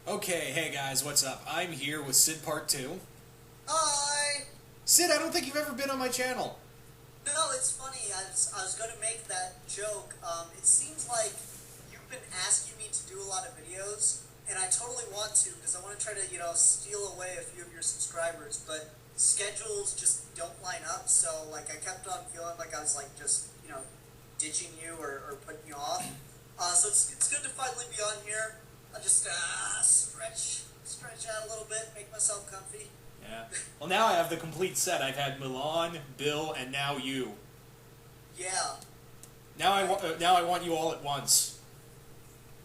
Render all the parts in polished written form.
Okay, hey guys, what's up? I'm here with Sydpart2. Hi! Sid, I don't think you've ever been on my channel. No, it's funny. I was going to make that joke. It seems like you've been asking me to do a lot of videos, and I totally want to, because I want to try to, steal away a few of your subscribers, but schedules just don't line up, so, I kept on feeling like I was, just, ditching you or putting you off. So it's good to finally be on here. I'll just, stretch out a little bit, make myself comfy. Yeah. Well, now I have the complete set. I've had Milan, Bill, and now you. Yeah. Now I want you all at once.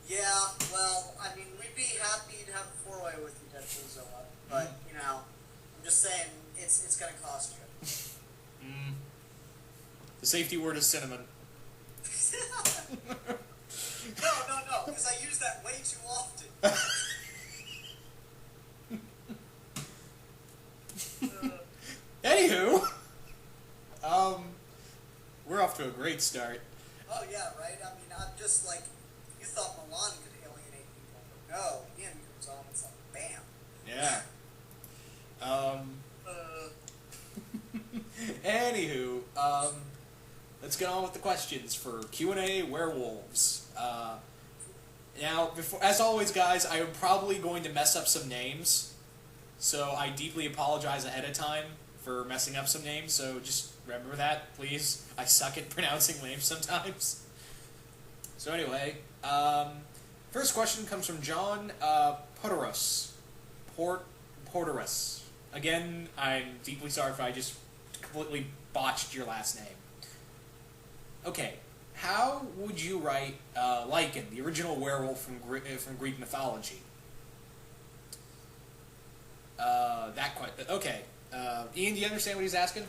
Yeah, well, I mean, we'd be happy to have a four-way with you, Godzilla, but, I'm just saying, it's gonna cost you. The safety word is cinnamon. No, because I use that way too often. Anywho, we're off to a great start. Oh, yeah, right? I mean, I'm just you thought Milan could alienate people, but no, Ian comes on, it's like, bam. Yeah. Anywho, let's get on with the questions for Q&A Werewolves. Now, as always, guys, I am probably going to mess up some names, so I deeply apologize ahead of time for messing up some names, so just remember that, please. I suck at pronouncing names sometimes. So anyway, first question comes from John Porterus. Porterus. Again, I'm deeply sorry if I just completely botched your last name. Okay, how would you write Lycan, the original werewolf from Greek mythology? Okay. Ian, do you understand what he's asking?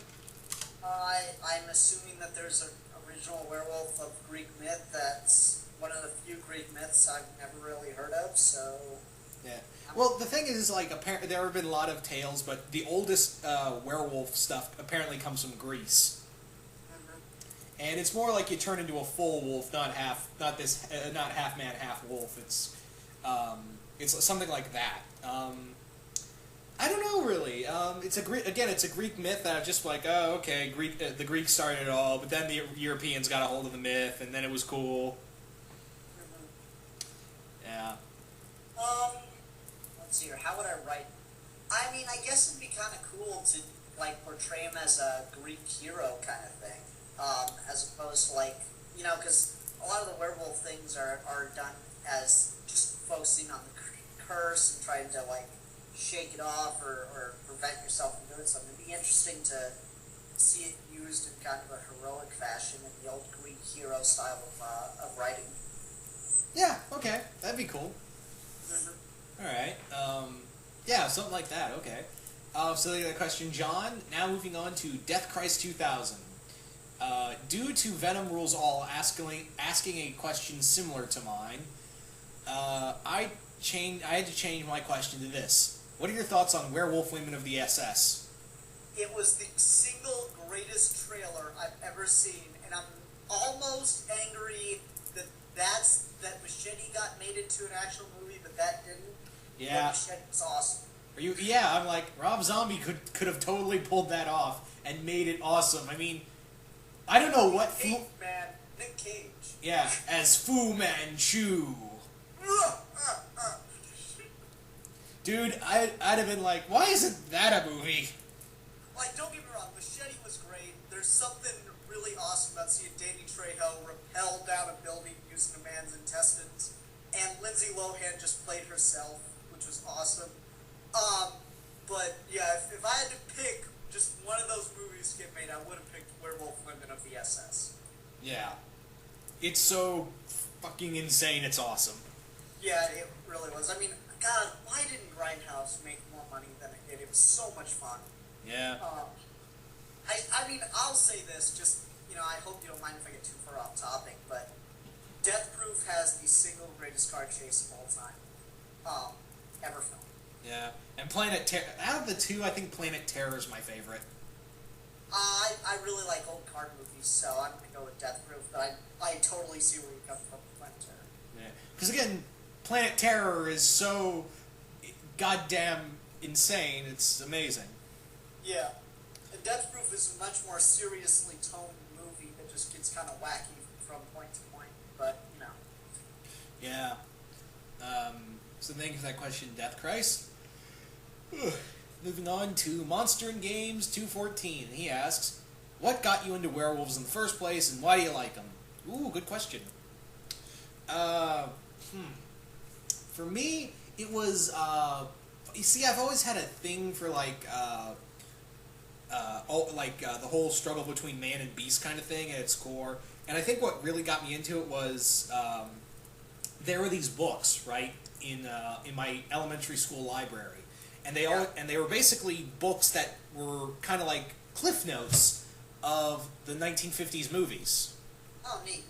I'm assuming that there's an original werewolf of Greek myth that's one of the few Greek myths I've never really heard of, so... Yeah. Well, the thing is, apparently there have been a lot of tales, but the oldest werewolf stuff apparently comes from Greece. And it's more like you turn into a full wolf, not half man, half wolf. It's something like that. I don't know really. It's a Greek myth that I'm just like, oh, okay, the Greeks started it all, but then the Europeans got a hold of the myth, and then it was cool. Yeah. Let's see here. How would I write? I mean, I guess it'd be kind of cool to portray him as a Greek hero kind of thing. As opposed to because a lot of the werewolf things are done as just focusing on the curse and trying to shake it off or prevent yourself from doing something. It'd be interesting to see it used in kind of a heroic fashion in the old Greek hero style of writing. Yeah, okay, that'd be cool. Alright, yeah, something like that, okay. So the question, John, now moving on to Death Christ 2000. Due to Venom Rules All asking a question similar to mine, I had to change my question to this. What are your thoughts on Werewolf Women of the SS? It was the single greatest trailer I've ever seen, and I'm almost angry that Machete got made into an actual movie, but that didn't. Yeah. Machete was awesome. Yeah, I'm like, Rob Zombie could have totally pulled that off and made it awesome. I mean, I don't know what... Nick Cage. Yeah, as Fu Manchu. Dude, I'd have been like, why isn't that a movie? Don't get me wrong, Machete was great. There's something really awesome about seeing Danny Trejo rappel down a building using a man's intestines. And Lindsay Lohan just played herself, which was awesome. But yeah, if I had to pick just one of those movies to get made, I would have picked Werewolf Women of the SS. Yeah. It's so fucking insane, it's awesome. Yeah, it really was. I mean, God, why didn't Grindhouse make more money than it did? It was so much fun. Yeah. I mean, I'll say this, just, I hope you don't mind if I get too far off topic, but Death Proof has the single greatest car chase of all time. Ever filmed. Yeah. And Planet Terror, out of the two, I think Planet Terror is my favorite. I really like old car movies, so I'm going to go with Death Proof, but I totally see where you come from with Planet Terror. Yeah. Because again, Planet Terror is so goddamn insane. It's amazing. Yeah. And Death Proof is a much more seriously toned movie that just gets kind of wacky from point to point. But, you know. Yeah. So thank you for that question, Death Christ. Moving on to Monster in Games 214. He asks, what got you into werewolves in the first place, and why do you like them? Ooh, good question. For me, it was, you see, I've always had a thing for, like, the whole struggle between man and beast kind of thing at its core. And I think what really got me into it was, there were these books, right, in my elementary school library. And they were basically books that were kind of like cliff notes of the 1950s movies. Oh, neat.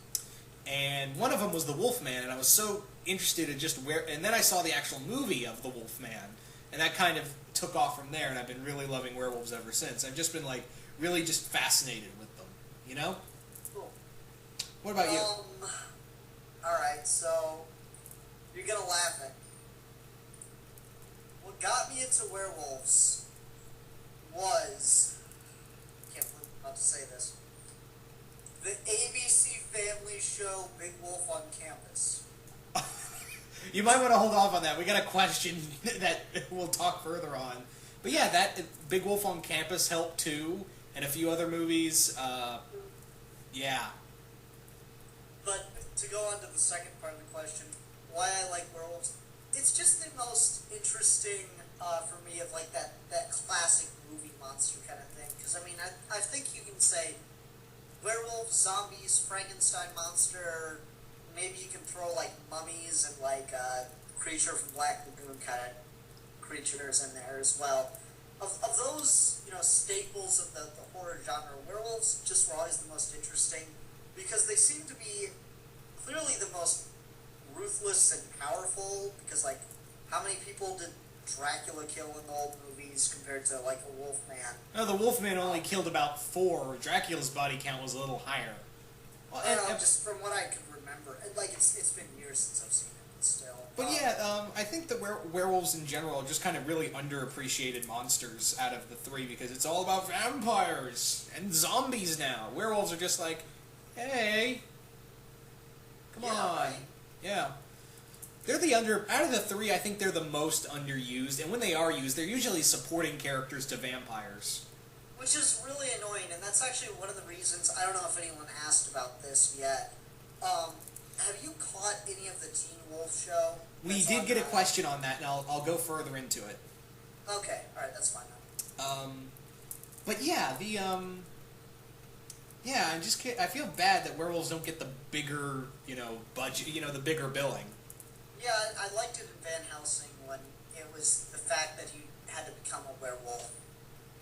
And one of them was the Wolf-Man, and I was so interested in just and then I saw the actual movie of the Wolf-Man, and that kind of took off from there, and I've been really loving werewolves ever since. I've just been, like, really just fascinated with them, you know? Cool. What about you? Alright, so, you're gonna laugh at me. What got me into werewolves was, I can't believe I'm about to say this, the ABC Family show Big Wolf on Campus. You might want to hold off on that. We got a question that we'll talk further on. But yeah, that Big Wolf on Campus helped too, and a few other movies. Yeah. But to go on to the second part of the question, why I like werewolves, it's just the most interesting for me of like that classic movie monster kind of thing. Because I mean, I think you can say werewolves, zombies, Frankenstein monster. Maybe you can throw like mummies and like creature from Black Lagoon kind of creatures in there as well. Of those, you know, staples of the horror genre, werewolves just were always the most interesting because they seem to be clearly the most ruthless and powerful. Because like, how many people did Dracula kill in the old movies compared to like a Wolfman? No, the Wolfman only killed about 4. Dracula's body count was a little higher. Well, and just from what I can remember, like it's been years since I've seen it, but still. But yeah, I think that werewolves in general are just kind of really underappreciated monsters out of the 3 because it's all about vampires and zombies now. Werewolves are just like, hey, come on. Right. Yeah. They're out of the 3, I think they're the most underused, and when they are used, they're usually supporting characters to vampires. Which is really annoying, and that's actually one of the reasons, I don't know if anyone asked about this yet. Have you caught any of the Teen Wolf show? We did get a question on that, and I'll go further into it. Okay, alright, that's fine then. But yeah, yeah, I feel bad that werewolves don't get the bigger, you know, budget, you know, the bigger billing. Yeah, I liked it in Van Helsing when it was the fact that you had to become a werewolf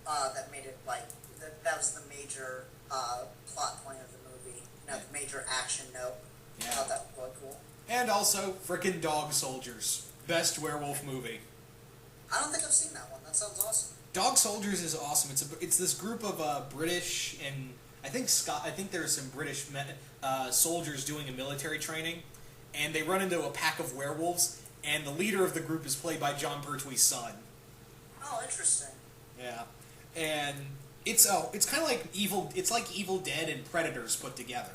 that made it, like, that was the major plot point of the movie. You know, the major action note. Yeah. I thought that was really cool. And also, frickin' Dog Soldiers. Best werewolf movie. I don't think I've seen that one. That sounds awesome. Dog Soldiers is awesome. It's this group of British and I think there's some British soldiers doing a military training, and they run into a pack of werewolves, and the leader of the group is played by Jon Pertwee's son. Oh, interesting. Yeah, and it's kind of like Evil Dead and Predators put together.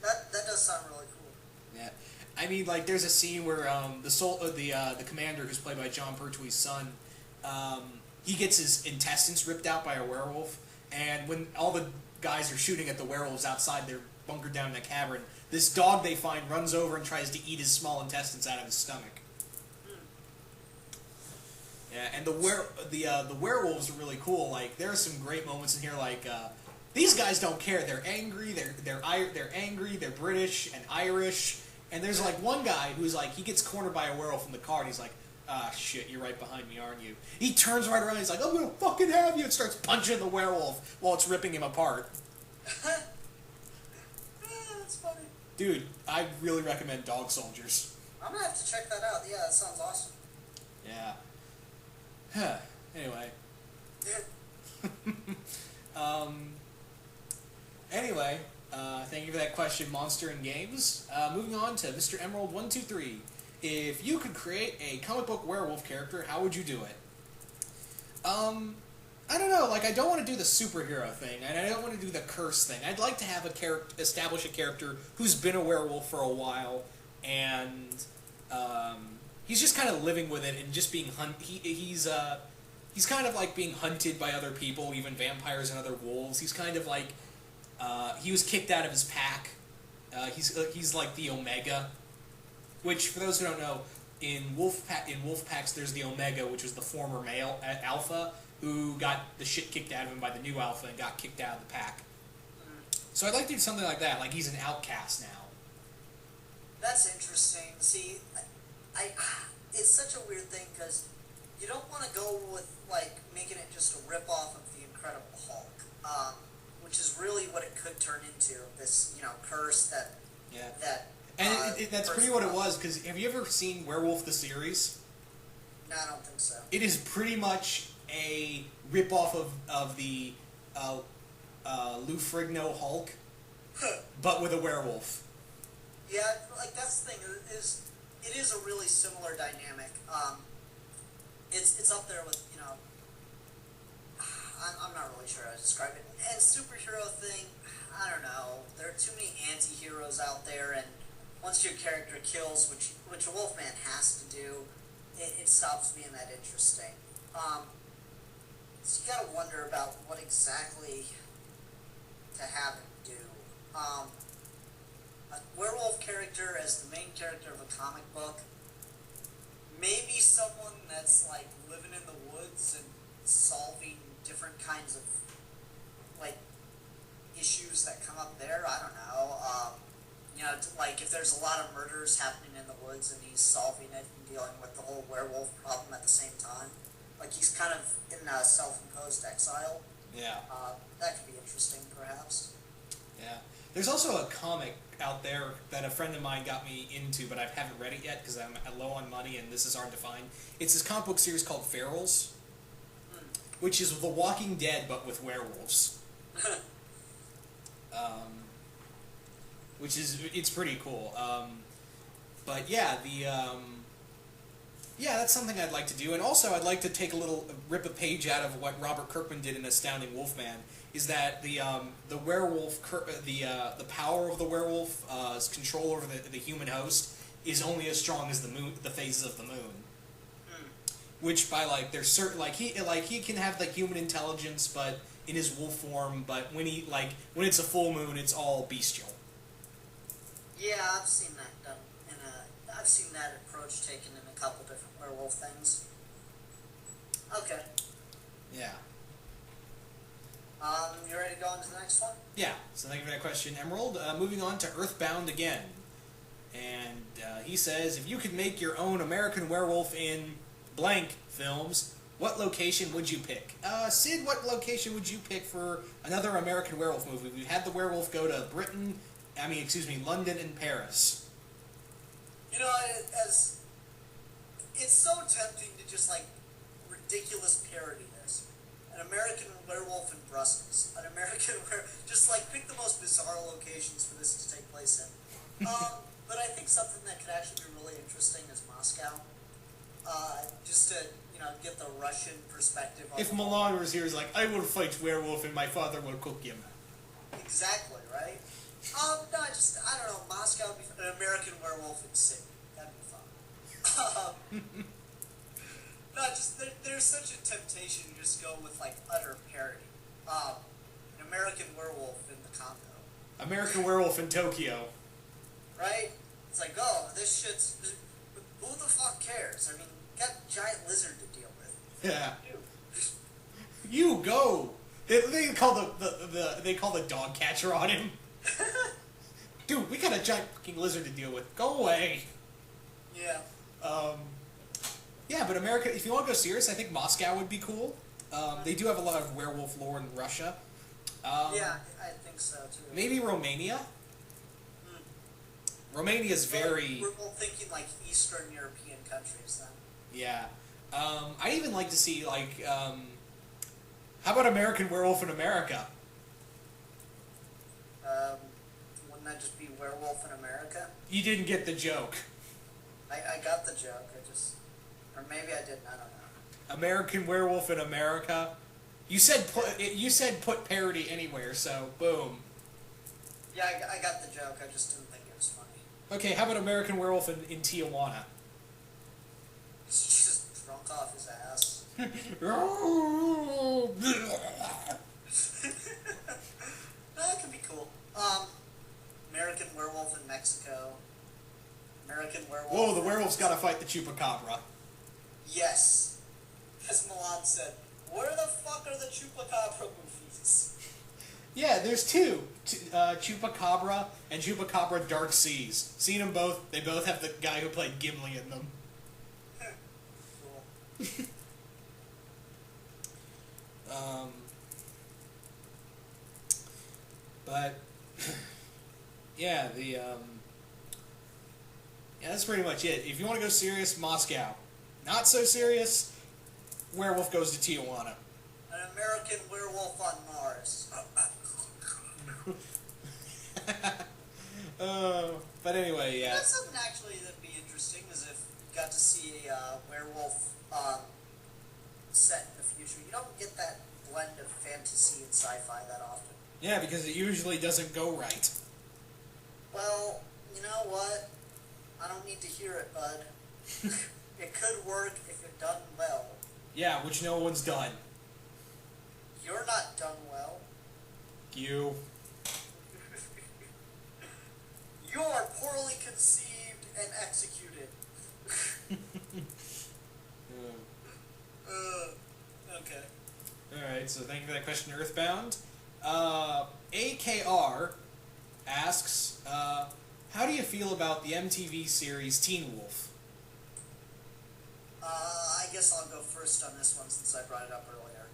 That does sound really cool. Yeah, I mean, like, there's a scene where the commander, who's played by Jon Pertwee's son, he gets his intestines ripped out by a werewolf, and when all the guys are shooting at the werewolves outside, they're bunkered down in a cavern, this dog they find runs over and tries to eat his small intestines out of his stomach. Yeah, and the werewolves are really cool. Like, there are some great moments in here. Like, these guys don't care. They're angry. They're angry. They're British and Irish. And there's like one guy who's like, he gets cornered by a werewolf in the car, and he's like, "Ah, shit, you're right behind me, aren't you?" He turns right around. And he's like, "I'm gonna fucking have you!" and starts punching the werewolf while it's ripping him apart. That's funny. Dude, I really recommend Dog Soldiers. I'm gonna have to check that out. Yeah, that sounds awesome. Yeah. Anyway. Anyway, thank you for that question, Monster in Games. Moving on to Mr. Emerald123. if you could create a comic book werewolf character, how would you do it? I don't know. Like, I don't want to do the superhero thing, and I don't want to do the curse thing. I'd like to have establish a character who's been a werewolf for a while, and he's just kind of living with it and just being he's kind of like being hunted by other people, even vampires and other wolves. He's kind of like he was kicked out of his pack. He's like the Omega, which for those who don't know, in wolf packs there's the Omega, which was the former male alpha who got the shit kicked out of him by the new alpha and got kicked out of the pack. So I'd like to do something like that, like he's an outcast now. That's interesting. See, it's such a weird thing because you don't want to go with like making it just a rip-off of the Incredible Hulk, which is really what it could turn into. This, curse that. Yeah. And that's pretty what it was. Because have you ever seen Werewolf the series? No, I don't think so. It is pretty much a rip-off of the Lou Ferrigno Hulk, but with a werewolf. Yeah, like that's the thing. It is a really similar dynamic. It's up there with I'm not really sure how to describe it. And superhero thing, I don't know. There are too many anti-heroes out there, and once your character kills, which a Wolfman has to do, it stops being that interesting. So you gotta wonder about what exactly to have him do. A werewolf character as the main character of a comic book, maybe someone that's like living in the woods and solving different kinds of like issues that come up there. I don't know. Like if there's a lot of murders happening in the woods and he's solving it and dealing with the whole werewolf problem at the same time. Like he's kind of in a self-imposed exile. Yeah. That could be interesting, perhaps. Yeah. There's also a comic out there that a friend of mine got me into, but I haven't read it yet because I'm low on money and this is hard to find. It's this comic book series called Werewolves, which is The Walking Dead but with werewolves. It's pretty cool. But yeah, that's something I'd like to do. And also I'd like to rip a page out of what Robert Kirkman did in Astounding Wolf-Man, is that the werewolf, the power of the wolf's control over the human host is only as strong as the phases of the moon. Which by there's certain he can have the human intelligence, but in his wolf form. But when it's a full moon, it's all bestial. Yeah, I've seen that done. I've seen that approach taken in a couple different werewolf things. Okay. Yeah. You ready to go on to the next one? Yeah. So thank you for that question, Emerald. Moving on to Earthbound again, and he says, if you could make your own American Werewolf in blank films, what location would you pick? Sid, what location would you pick for another American Werewolf movie? We've had the werewolf go to London and Paris. It's so tempting to just ridiculous parody this. An American Werewolf in Brussels. An American just pick the most bizarre locations for this to take place in. But I think something that could actually be really interesting is Moscow. Just to get the Russian perspective on if Milan was here, he's like, I will fight werewolf and my father will cook him. Exactly, right? No, I don't know, Moscow would be an American Werewolf in Sydney. That'd be fun. No, there's such a temptation to just go with, utter parody. An American Werewolf in the Congo. American Werewolf in Tokyo. Right? It's like, oh, this shit's... Who the fuck cares? I mean, you got a giant lizard to deal with. Yeah. You go! They call the dog catcher on him. Dude, we got a giant fucking lizard to deal with. Go away. Yeah. Yeah, but America, if you want to go serious, I think Moscow would be cool. They do have a lot of werewolf lore in Russia. Yeah, I think so, too. Maybe Romania? Romania's very... We're both thinking, Eastern European countries, then. Yeah. I'd even like to see, how about American Werewolf in America? Wouldn't that just be Werewolf in America? You didn't get the joke. I got the joke. Or maybe I didn't. I don't know. American Werewolf in America. You said put parody anywhere, so boom. Yeah, I got the joke. I just didn't think it was funny. Okay, how about American Werewolf in Tijuana? He's just drunk off his ass. That could be cool. American Werewolf in Mexico. American Werewolf. Whoa, the werewolf's gotta fight the chupacabra. Yes. As Milan said, where the fuck are the chupacabra movies? Yeah, there's two. Chupacabra and Chupacabra Dark Seas. Seen them both. They both have the guy who played Gimli in them. Cool. But yeah, yeah, that's pretty much it. If you want to go serious, Moscow. Not so serious, Werewolf goes to Tijuana. An American Werewolf on Mars. But anyway, yeah. That's something actually that'd be interesting, is if you got to see a werewolf set in the future. You don't get that blend of fantasy and sci-fi that often. Yeah, because it usually doesn't go right. Well, you know what? I don't need to hear it, bud. It could work if it's done well. Yeah, which no one's done. You're not done well. You. You are poorly conceived and executed. Okay. Alright, so thank you for that question, Earthbound. AKR asks, how do you feel about the MTV series Teen Wolf? I guess I'll go first on this one since I brought it up earlier.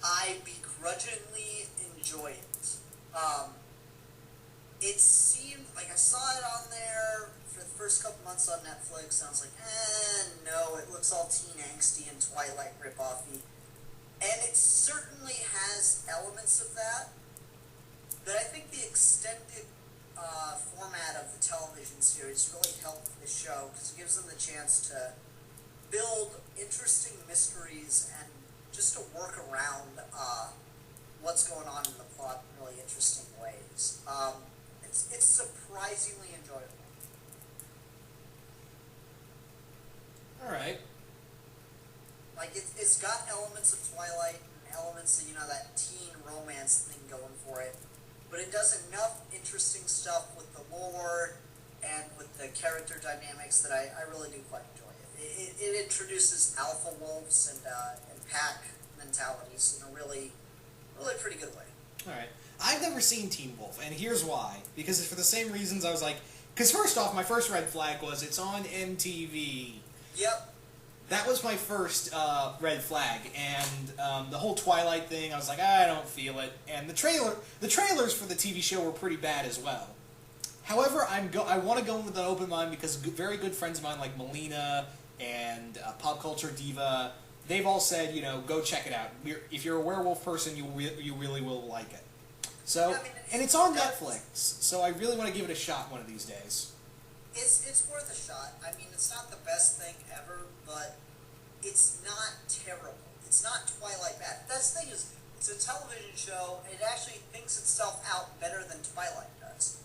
I begrudgingly enjoy it. It seemed like I saw it on there for the first couple months on Netflix, and I was like, no, it looks all teen angsty and Twilight ripoffy. And it certainly has elements of that, but I think the extended format of the television series really helped the show, because it gives them the chance to build interesting mysteries and just to work around what's going on in the plot in really interesting ways. It's surprisingly enjoyable. Alright. Like, it's got elements of Twilight and elements of, that teen romance thing going for it, but it does enough interesting stuff with the lore and with the character dynamics that I really do quite enjoy it. It introduces alpha wolves and pack mentalities in a really, really pretty good way. Alright. I've never seen Teen Wolf, and here's why. Because it's for the same reasons I was like... Because first off, my first red flag was it's on MTV. Yep. That was my first red flag, and the whole Twilight thing, I was like, I don't feel it. And the trailers for the TV show were pretty bad as well. However, I want to go in with an open mind because very good friends of mine like Melina and Pop Culture Diva, they've all said, go check it out. If you're a werewolf person, you really will like it. So, yeah, I mean, and it's on Netflix, so I really want to give it a shot one of these days. It's worth a shot. I mean, it's not the best thing ever, but it's not terrible. It's not Twilight bad. That's the thing is, it's a television show, and it actually thinks itself out better than Twilight does.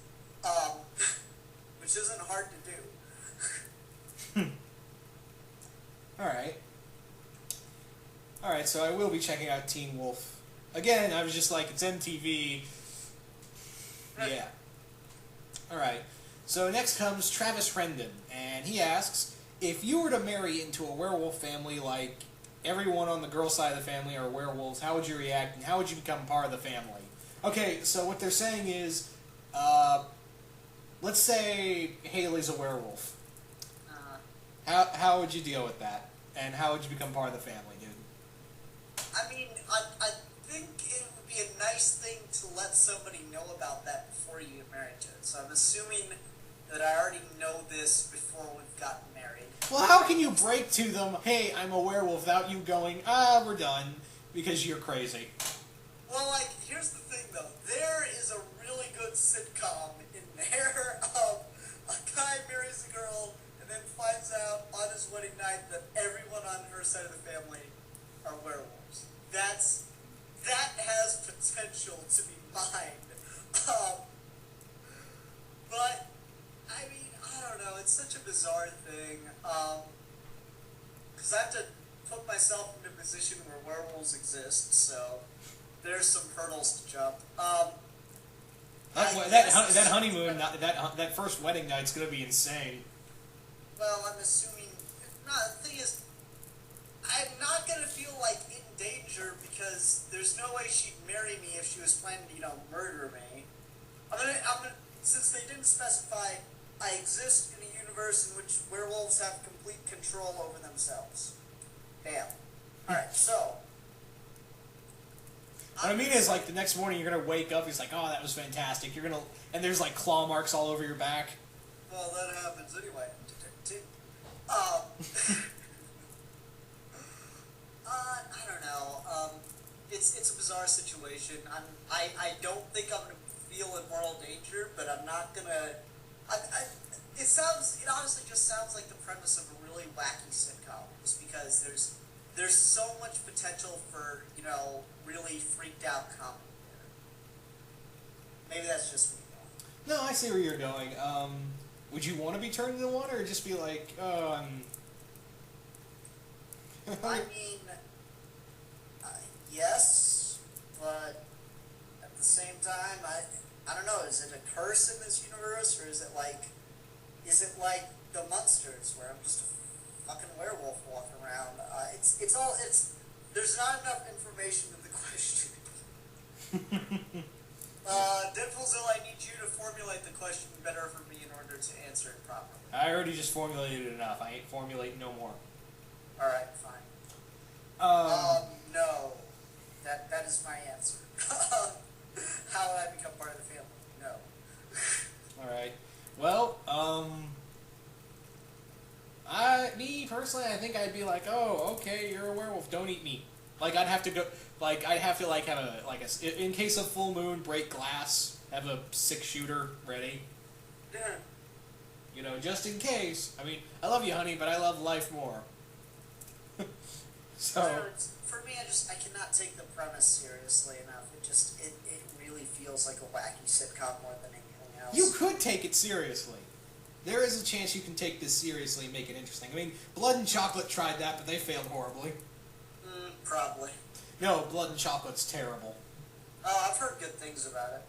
Which isn't hard to do. Alright, so I will be checking out Teen Wolf. Again, I was just like, it's MTV. Yeah. Alright. So next comes Travis Rendon, and he asks, if you were to marry into a werewolf family like everyone on the girl side of the family are werewolves, how would you react, and how would you become part of the family? Okay, so what they're saying is, let's say Haley's a werewolf. How would you deal with that? And how would you become part of the family, dude? I mean, I think it would be a nice thing to let somebody know about that before you get married to it. So I'm assuming that I already know this before we've gotten married. Well, how can you break to them, hey, I'm a werewolf, without you going, we're done, because you're crazy? Well, here's the thing, though. There is a really good sitcom in there of a guy marries a girl and then wedding night that everyone on her side of the family are werewolves. That has potential to be mine. But, I mean, I don't know, it's such a bizarre thing, because I have to put myself in a position where werewolves exist, so there's some hurdles to jump. That honeymoon, that first wedding night's gonna be insane. Well, I'm assuming... No, the thing is, I'm not gonna feel like in danger because there's no way she'd marry me if she was planning to, murder me. I'm gonna, since they didn't specify, I exist in a universe in which werewolves have complete control over themselves. Damn. Alright, so... What I mean is, like, the next morning you're gonna wake up, he's like, oh, that was fantastic. And there's, like, claw marks all over your back. Well, that happens anyway. I don't know. It's a bizarre situation. I don't think I'm gonna feel in moral danger, but I'm not gonna. It honestly just sounds like the premise of a really wacky sitcom, just because there's so much potential for really freaked out comedy there. Maybe that's just me. No, I see where you're going. Would you want to be turned into one, or just be like, I mean, yes, but at the same time, I don't know. Is it a curse in this universe, or is it like the Munsters, where I'm just a fucking werewolf walking around? There's not enough information in the question. Deadpoolzilla, I need you to formulate the question better for me in order to answer it properly. I already just formulated it enough. I ain't formulating no more. Alright, fine. No. That is my answer. How would I become part of the family? No. Alright. Well, me personally, I think I'd be like, oh, okay, you're a werewolf, don't eat me. Like, I'd have to go, like, have a, in case of full moon, break glass, have a 6-shooter ready. Yeah. Just in case. I mean, I love you, honey, but I love life more. So. For me, I cannot take the premise seriously enough. It really feels like a wacky sitcom more than anything else. You could take it seriously. There is a chance you can take this seriously and make it interesting. I mean, Blood and Chocolate tried that, but they failed horribly. Probably. No, Blood and Chocolate's terrible. Oh, I've heard good things about it.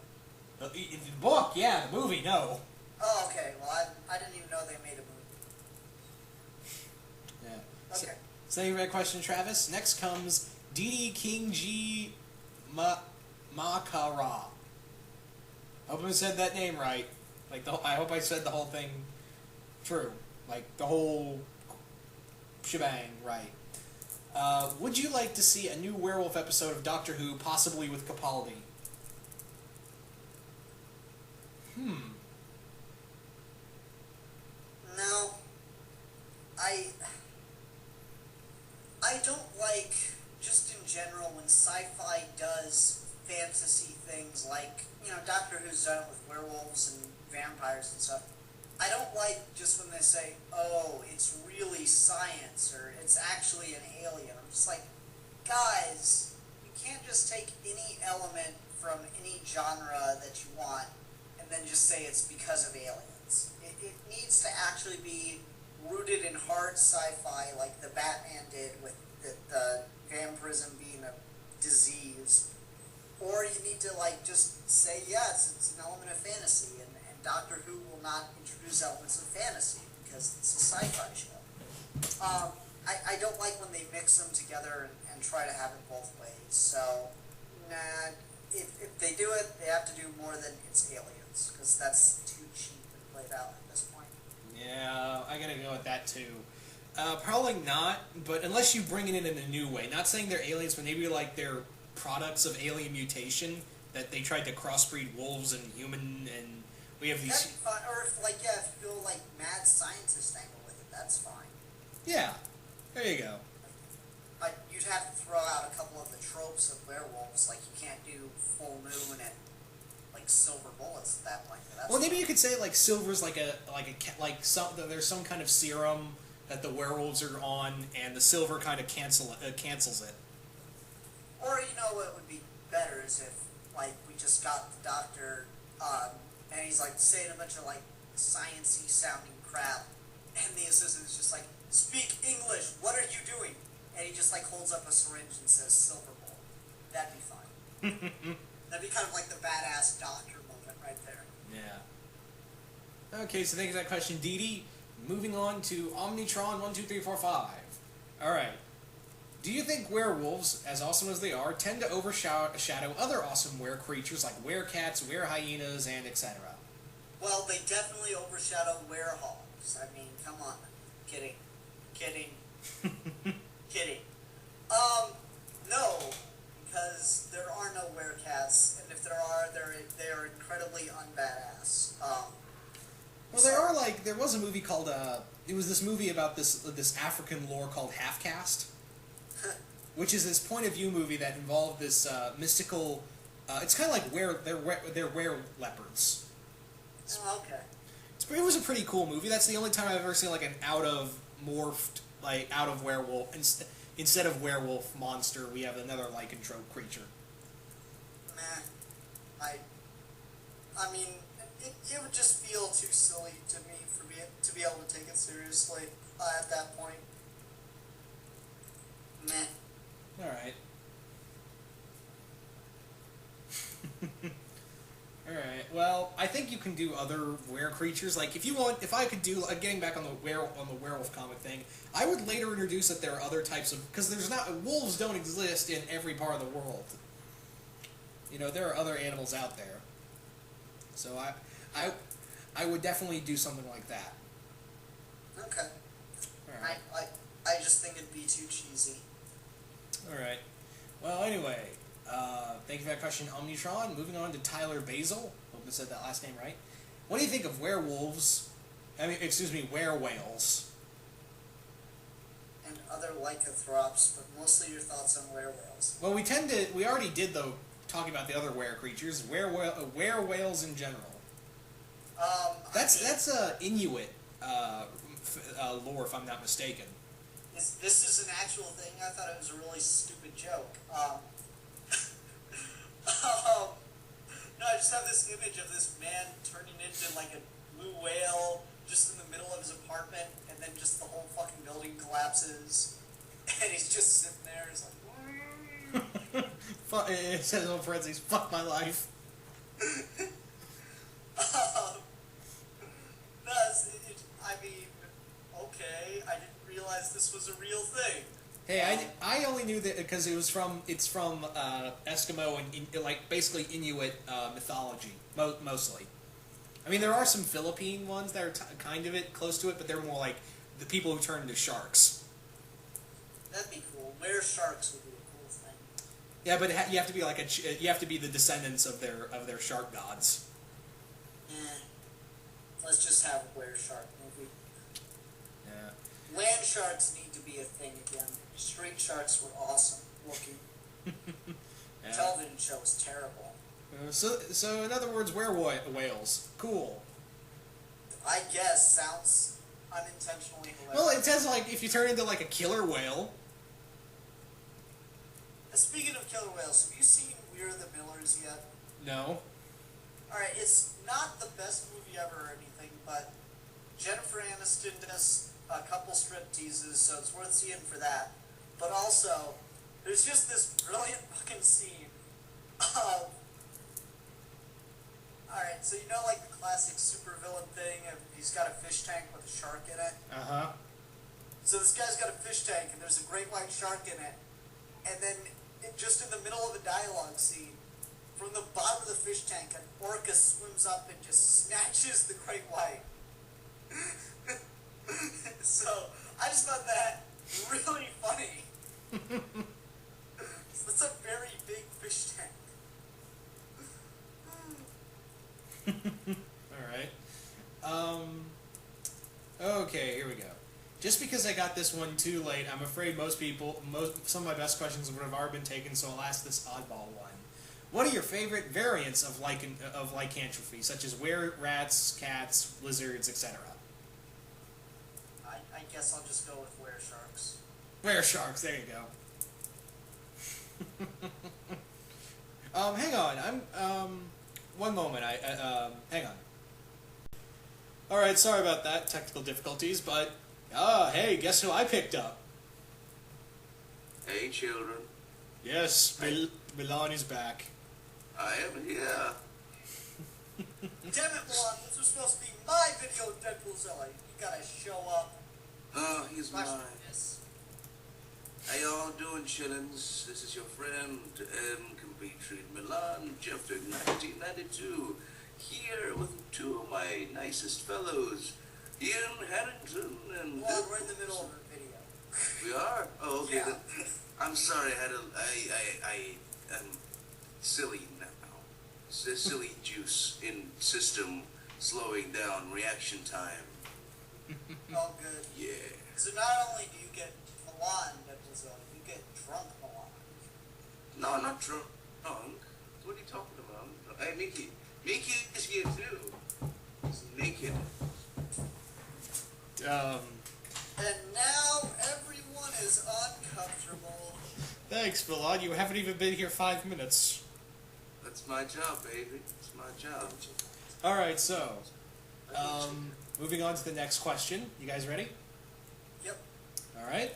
The book, yeah. The movie, no. Oh, okay. Well, I didn't even know they made a movie. Yeah. Okay. So thank you for that question, Travis. Next comes Didi King G. Makara. Hope I said that name right. I hope I said the whole thing true. Like, the whole shebang right. Would you like to see a new werewolf episode of Doctor Who, possibly with Capaldi? No. I don't like, just in general, when sci-fi does fantasy things like, Doctor Who's done it with werewolves and vampires and stuff. I don't like just when they say, oh, it's really science, or it's actually an alien. I'm just like, guys, you can't just take any element from any genre that you want and then just say it's because of aliens. It needs to actually be rooted in hard sci-fi like the Batman did with the vampirism being a disease. Or you need to, just say, yes, it's an element of fantasy, and Doctor Who will not introduce elements of fantasy, because it's a sci-fi show. I don't like when they mix them together and try to have it both ways, so, nah, if they do it, they have to do more than it's aliens, because that's too cheap and played out at this point. Yeah, I gotta go with that too. Probably not, but unless you bring it in a new way. Not saying they're aliens, but maybe they're products of alien mutation, that they tried to crossbreed wolves and human, and we have these... That'd be fun, or if you go mad scientist angle with it, that's fine. Yeah, there you go. You'd have to throw out a couple of the tropes of werewolves, you can't do full moon and silver bullets at that point. Well, maybe you could say Silver's there's some kind of serum that the werewolves are on, and the silver kind of cancels it. Or, you know what would be better is if, like, we just got the doctor, and he's, like, saying a bunch of, like, science-y sounding crap, and the assistant's just like, speak English, what are you doing? And he just, like, holds up a syringe and says, silver bowl. That'd be fun. That'd be kind of like the badass doctor moment right there. Yeah. Okay, so thank you for that question, Dee Dee. Moving on to Omnitron12345. Alright. Do you think werewolves, as awesome as they are, tend to overshadow other awesome were-creatures like were-cats, were-hyenas, and etc.? Well, they definitely overshadow werewolves. I mean, come on. Kidding. No, because there are no werecats, and if there are, they are incredibly unbadass. Well, there was a movie called, it was this movie about this African lore called Half Caste, which is this point of view movie that involved this mystical, it's kind of like they're were-leopards. Oh, okay. It was a pretty cool movie. That's the only time I've ever seen like an out of werewolf, instead of werewolf monster, we have another lycanthrope creature. Meh. I mean, it would just feel too silly to me to be able to take it seriously at that point. Meh. Alright. Alright, well, I think you can do other were-creatures. Like, if I could do, getting back on the werewolf comic thing, I would later introduce that there are other types of, because wolves don't exist in every part of the world. You know, there are other animals out there. So I would definitely do something like that. Okay. Alright. I just think it'd be too cheesy. Alright. Well, anyway, thank you for that question, Omnitron. Moving on to Tyler Basil. Hope I said that last name right. What do you think of werewolves? Werewhales. And other lycanthropes, but mostly your thoughts on werewolves. Well, we already did, though, talking about the other were-creatures. Werewhales in general. That's Inuit lore, if I'm not mistaken. This is an actual thing. I thought it was a really stupid joke. No, I just have this image of this man turning into like a blue whale just in the middle of his apartment, and then just the whole fucking building collapses, and he's just sitting there. He's like, It says on parentheses, fuck my life. I mean, okay, I didn't realize this was a real thing. Hey, I only knew that because it's from Eskimo and like basically Inuit mythology mostly. I mean, there are some Philippine ones that are kind of close to it, but they're more like the people who turn into sharks. That'd be cool. Were sharks would be a cool thing. Yeah, but you have to be you have to be the descendants of their shark gods. Let's just have a were shark movie. Yeah. Land sharks need to be a thing again. Street sharks were awesome looking. Yeah. Television show was terrible. So in other words, whales. Cool. I guess sounds unintentionally hilarious. Well, it says like if you turn into like a killer whale. Speaking of killer whales, have you seen We're the Millers yet? No. Alright, it's not the best movie ever or anything, but Jennifer Aniston does a couple strip teases, so it's worth seeing for that. But also, there's just this brilliant fucking scene of... Alright, so you know like the classic supervillain thing of he's got a fish tank with a shark in it? Uh-huh. So this guy's got a fish tank and there's a great white shark in it. And then, just in the middle of a dialogue scene, from the bottom of the fish tank, an orca swims up and just snatches the great white. So, I just found that really funny. That's a very big fish tank. Alright. Okay, here we go. Just because I got this one too late, I'm afraid some of my best questions would have already been taken, so I'll ask this oddball one. What are your favorite variants of lycanthropy, such as were-rats, cats, lizards, etc.? I guess I'll just go with Weresharks. Weresharks, there you go. Hang on, one moment, hang on. Alright, sorry about that, technical difficulties, but, hey, guess who I picked up? Hey, children. Yes, Milan is back. I am here. Damn it, Milan, this was supposed to be my video, Deadpoolzilla. You gotta show up. Oh, he's mine. Yes. How y'all doing, chillins? This is your friend and compatriot MilanJeftic1992, here with two of my nicest fellows, Ian Harrington and... Well, we're in the middle of a video. We are? Oh, okay. Yeah. Then, I'm sorry, I am silly now. Silly juice in system slowing down reaction time. Oh, good. Yeah. So not only do you get Milan, Deadpoolzilla, you get drunk Milan. No, not drunk. What are you talking about? Hey, Mickey. Mickey is here too. He's naked. And now everyone is uncomfortable. Thanks, Milan, you haven't even been here 5 minutes. That's my job, baby. It's my job. Alright, so, moving on to the next question. You guys ready? Yep. Alright.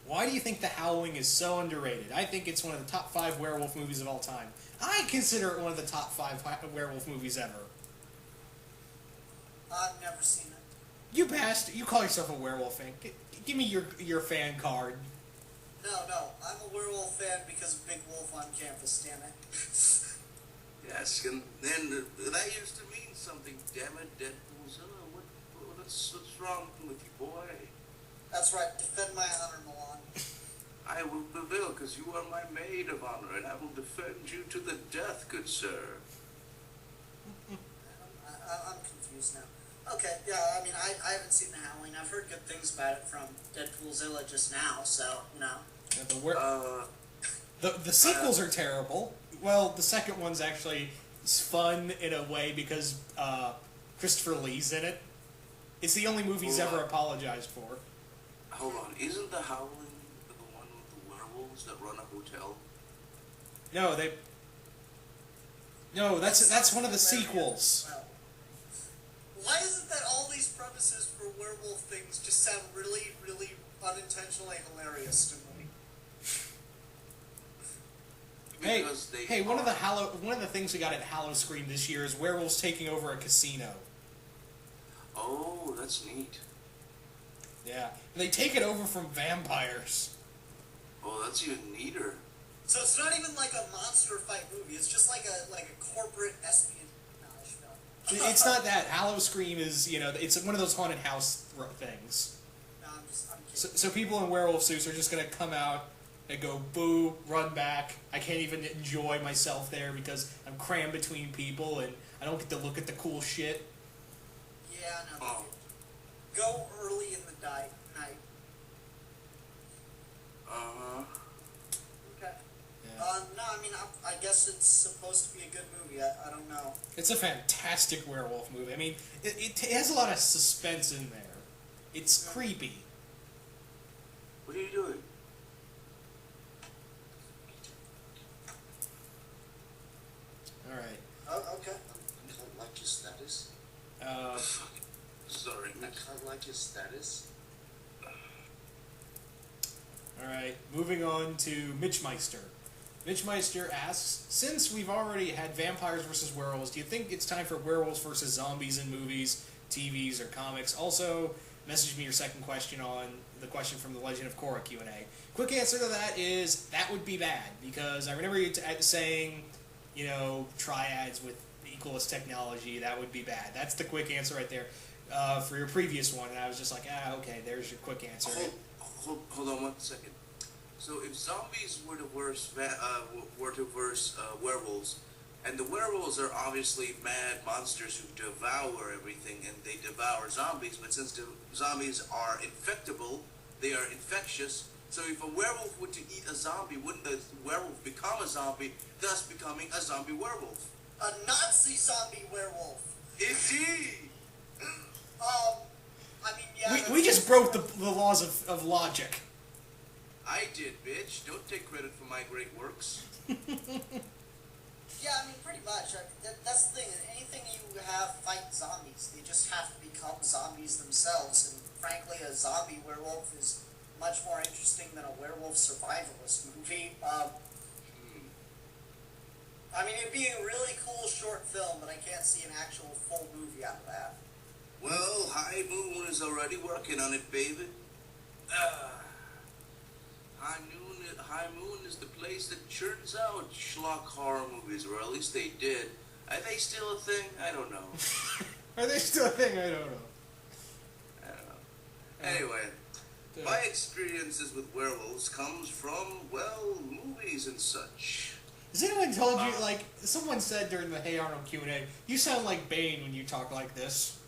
Why do you think The Howling is so underrated? I think it's one of the top 5 werewolf movies of all time. I consider it one of the top 5 werewolf movies ever. I've never seen it. You bastard. You call yourself a werewolf fan. Give me your fan card. No, I'm a werewolf fan because of Big Wolf on campus, damn it. Yes, and that used to mean something. Damn it, Deadpoolzilla. What's wrong with you, boy? That's right, defend my honor, Milan. I will prevail, because you are my maid of honor, and I will defend you to the death, good sir. I'm confused now. Okay, yeah, I mean, I haven't seen The Howling. I've heard good things about it from Deadpoolzilla just now, so, you know. The sequels are terrible. Well, the second one's actually fun in a way because Christopher Lee's in it. It's the only movie he's ever apologized for. Hold on, isn't The Howling the one with the werewolves that run a hotel? No, that's one of the sequels. Well, why is it that all these premises for werewolf things just sound really, really unintentionally hilarious to me? Hey, one of the things we got at Hallowscreen this year is werewolves taking over a casino. Oh, that's neat. Yeah, and they take it over from vampires. Oh, that's even neater. So it's not even like a monster fight movie. It's just like a corporate espionage film. It's not that. Hallowscream is, it's one of those haunted house things. No, I'm kidding. So people in werewolf suits are just gonna come out and go boo, run back. I can't even enjoy myself there because I'm crammed between people and I don't get to look at the cool shit. Yeah, no. Go early in the night. Okay. Yeah. No, I mean, I guess it's supposed to be a good movie. I don't know. It's a fantastic werewolf movie. I mean, it has a lot of suspense in there. It's creepy. What are you doing? Alright. Oh, okay. I can't like your status. Sorry. I can't like your status. Alright, moving on to Mitchmeister. Mitchmeister asks, since we've already had vampires versus werewolves, do you think it's time for werewolves versus zombies in movies, TVs, or comics? Also, message me your second question on the question from the Legend of Korra Q&A. Quick answer to that is, that would be bad, because I remember you saying, triads with equalist technology, that would be bad. That's the quick answer right there for your previous one, and I was just like, okay, there's your quick answer. Hold on 1 second. So if zombies were to verse werewolves, and the werewolves are obviously mad monsters who devour everything, and they devour zombies, but since the zombies are infectable, they are infectious. So if a werewolf were to eat a zombie, wouldn't the werewolf become a zombie, thus becoming a zombie werewolf? A Nazi zombie werewolf. Indeed! I mean, yeah. We just broke the laws of logic. I did, bitch. Don't take credit for my great works. Yeah, I mean, pretty much. I mean, that's the thing. Anything you have fight zombies, they just have to become zombies themselves. And frankly, a zombie werewolf is much more interesting than a werewolf survivalist movie. I mean, it'd be a really cool short film, but I can't see an actual full movie out of that. Well, High Moon is already working on it, baby. High Moon is the place that churns out schlock horror movies, or at least they did. Are they still a thing? I don't know. Are they still a thing? I don't know. I don't know. Anyway, my experiences with werewolves comes from, well, movies and such. Has anyone told you, like, someone said during the Hey Arnold Q&A, you sound like Bane when you talk like this.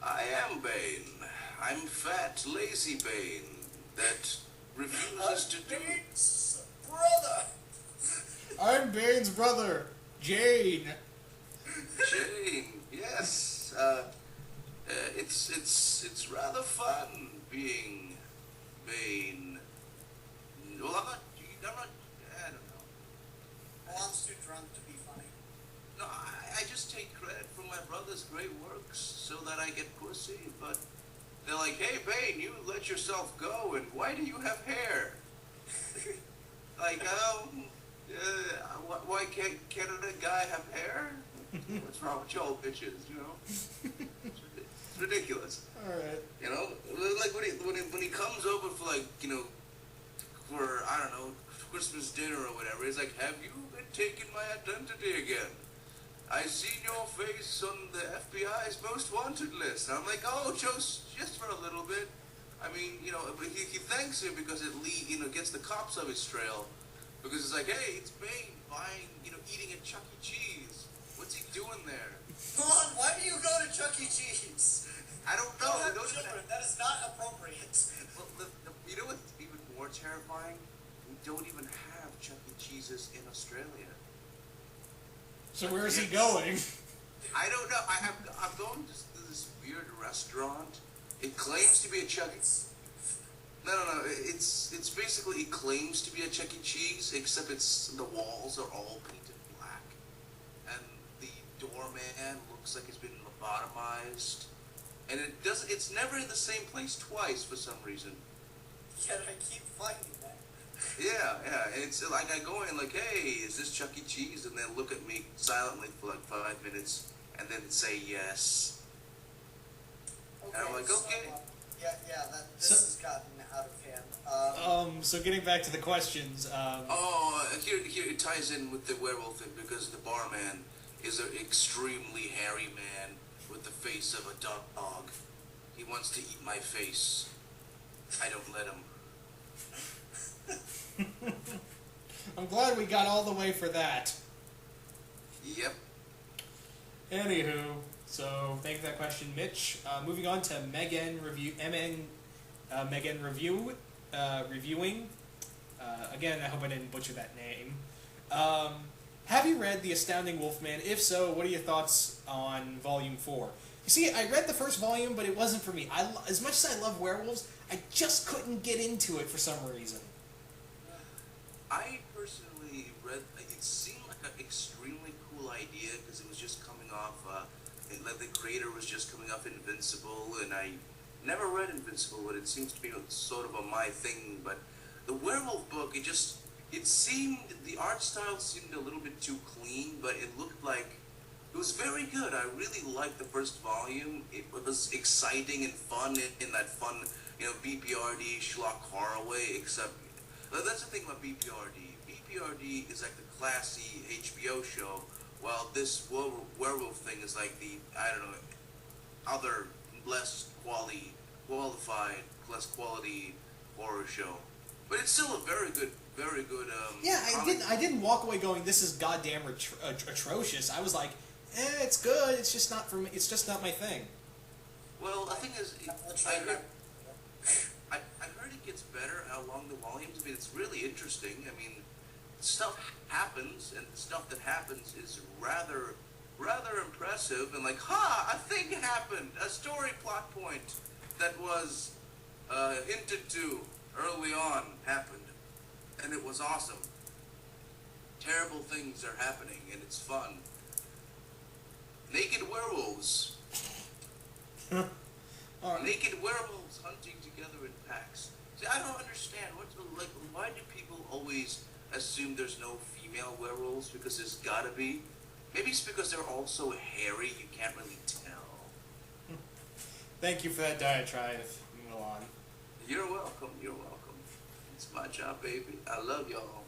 I am Bane. I'm fat, lazy Bane that refuses to do... Bane's brother! I'm Bane's brother, Jane. Jane, yes. It's rather fun being Bane. Well, I'm not, I don't know. Well, I'm too drunk to be funny. No, I just take credit for my brother's great works so that I get pussy, but they're like, hey, Bane, you let yourself go, and why do you have hair? Like, why can't a guy have hair? What's wrong with y'all bitches, you know? It's ridiculous. Alright. You know, like when he comes over for, like, you know, for, I don't know, Christmas dinner or whatever, he's like, have you been taking my identity again? I seen your face on the FBI's most wanted list. And I'm like, oh, just for a little bit. I mean, you know, but he thanks him because it gets the cops off his trail. Because it's like, hey, it's Bane buying, eating at Chuck E. Cheese. What's he doing there? Hold on, why do you go to Chuck E. Cheese? I don't know. Don't have children. That is not appropriate. Well, you know what's even more terrifying? We don't even have Chuck E. Cheese's in Australia. So where is he going? I don't know. I'm going to this weird restaurant. It claims to be a Chuck E. No. It's basically, it claims to be a Chuck E. Cheese, except the walls are all painted black, and the doorman looks like he's been lobotomized, and it's never in the same place twice for some reason. Yet I keep finding that. Yeah, and it's like I go in like, hey, is this Chuck E. Cheese? And they look at me silently for like 5 minutes, and then say yes. Okay, and I'm like, okay. This has gotten out of hand. So getting back to the questions, Here it ties in with the werewolf thing, because the barman is an extremely hairy man with the face of a dog. He wants to eat my face. I don't let him. I'm glad we got all the way for that. Yep. Anywho, so thank you for that question, Mitch. Moving on to Megan reviewing. Again, I hope I didn't butcher that name. Have you read The Astounding Wolf-Man? If so, what are your thoughts on Volume 4? You see, I read the first volume, but it wasn't for me. As much as I love werewolves, I just couldn't get into it for some reason. I personally read, it seemed like an extremely cool idea, because it was just coming off, like the creator was just coming off Invincible, and I never read Invincible, but it seems to be sort of my thing. But the werewolf book, it seemed, the art style seemed a little bit too clean, but it looked like, it was very good. I really liked the first volume. It was exciting and fun in that fun, BPRD schlock horror way, except, that's the thing about BPRD. BPRD is like the classy HBO show, while this werewolf thing is like the, other less qualified, less quality horror show. But it's still a very good. Yeah, I didn't walk away going, this is goddamn atrocious. I was like, it's good. It's just not for me. It's just not my thing. Well, the thing is, I heard it gets better along the volumes. I mean, it's really interesting. I mean, stuff happens, and the stuff that happens is rather impressive. And like, a thing happened, a story plot point that was hinted to early on happened, and it was awesome. Terrible things are happening, and it's fun. Naked werewolves. Naked werewolves hunting together in packs. See, I don't understand. Why do people always assume there's no female werewolves? Because there's gotta be. Maybe it's because they're all so hairy you can't really tell. Thank you for that diatribe, Milan. You're welcome. You're welcome. It's my job, baby. I love y'all.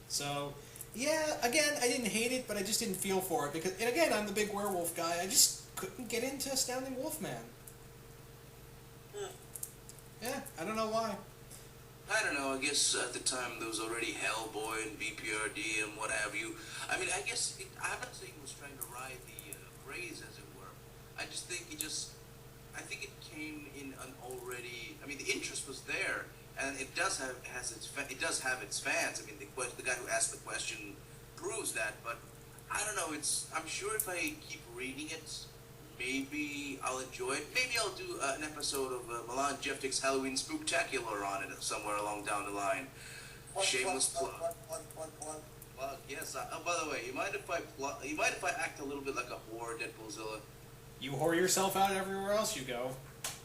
So, yeah, again, I didn't hate it, but I just didn't feel for it. Because, and again, I'm the big werewolf guy. I just couldn't get into Astounding Wolf-Man. Yeah, I don't know why. I don't know, I guess at the time there was already Hellboy and BPRD and what have you. I mean, I guess, I'm not saying it was trying to ride the craze, as it were. I just think I think it came in an already, I mean, the interest was there, and it does have its fans. I mean, the guy who asked the question proves that, but I don't know, I'm sure if I keep reading it, maybe I'll enjoy it. Maybe I'll do an episode of MilanJeftic's Halloween Spooktacular on it somewhere along down the line. Shameless plug. Plug. Yes. By the way, you mind if I act a little bit like a whore, Deadpoolzilla? You whore yourself out everywhere else you go.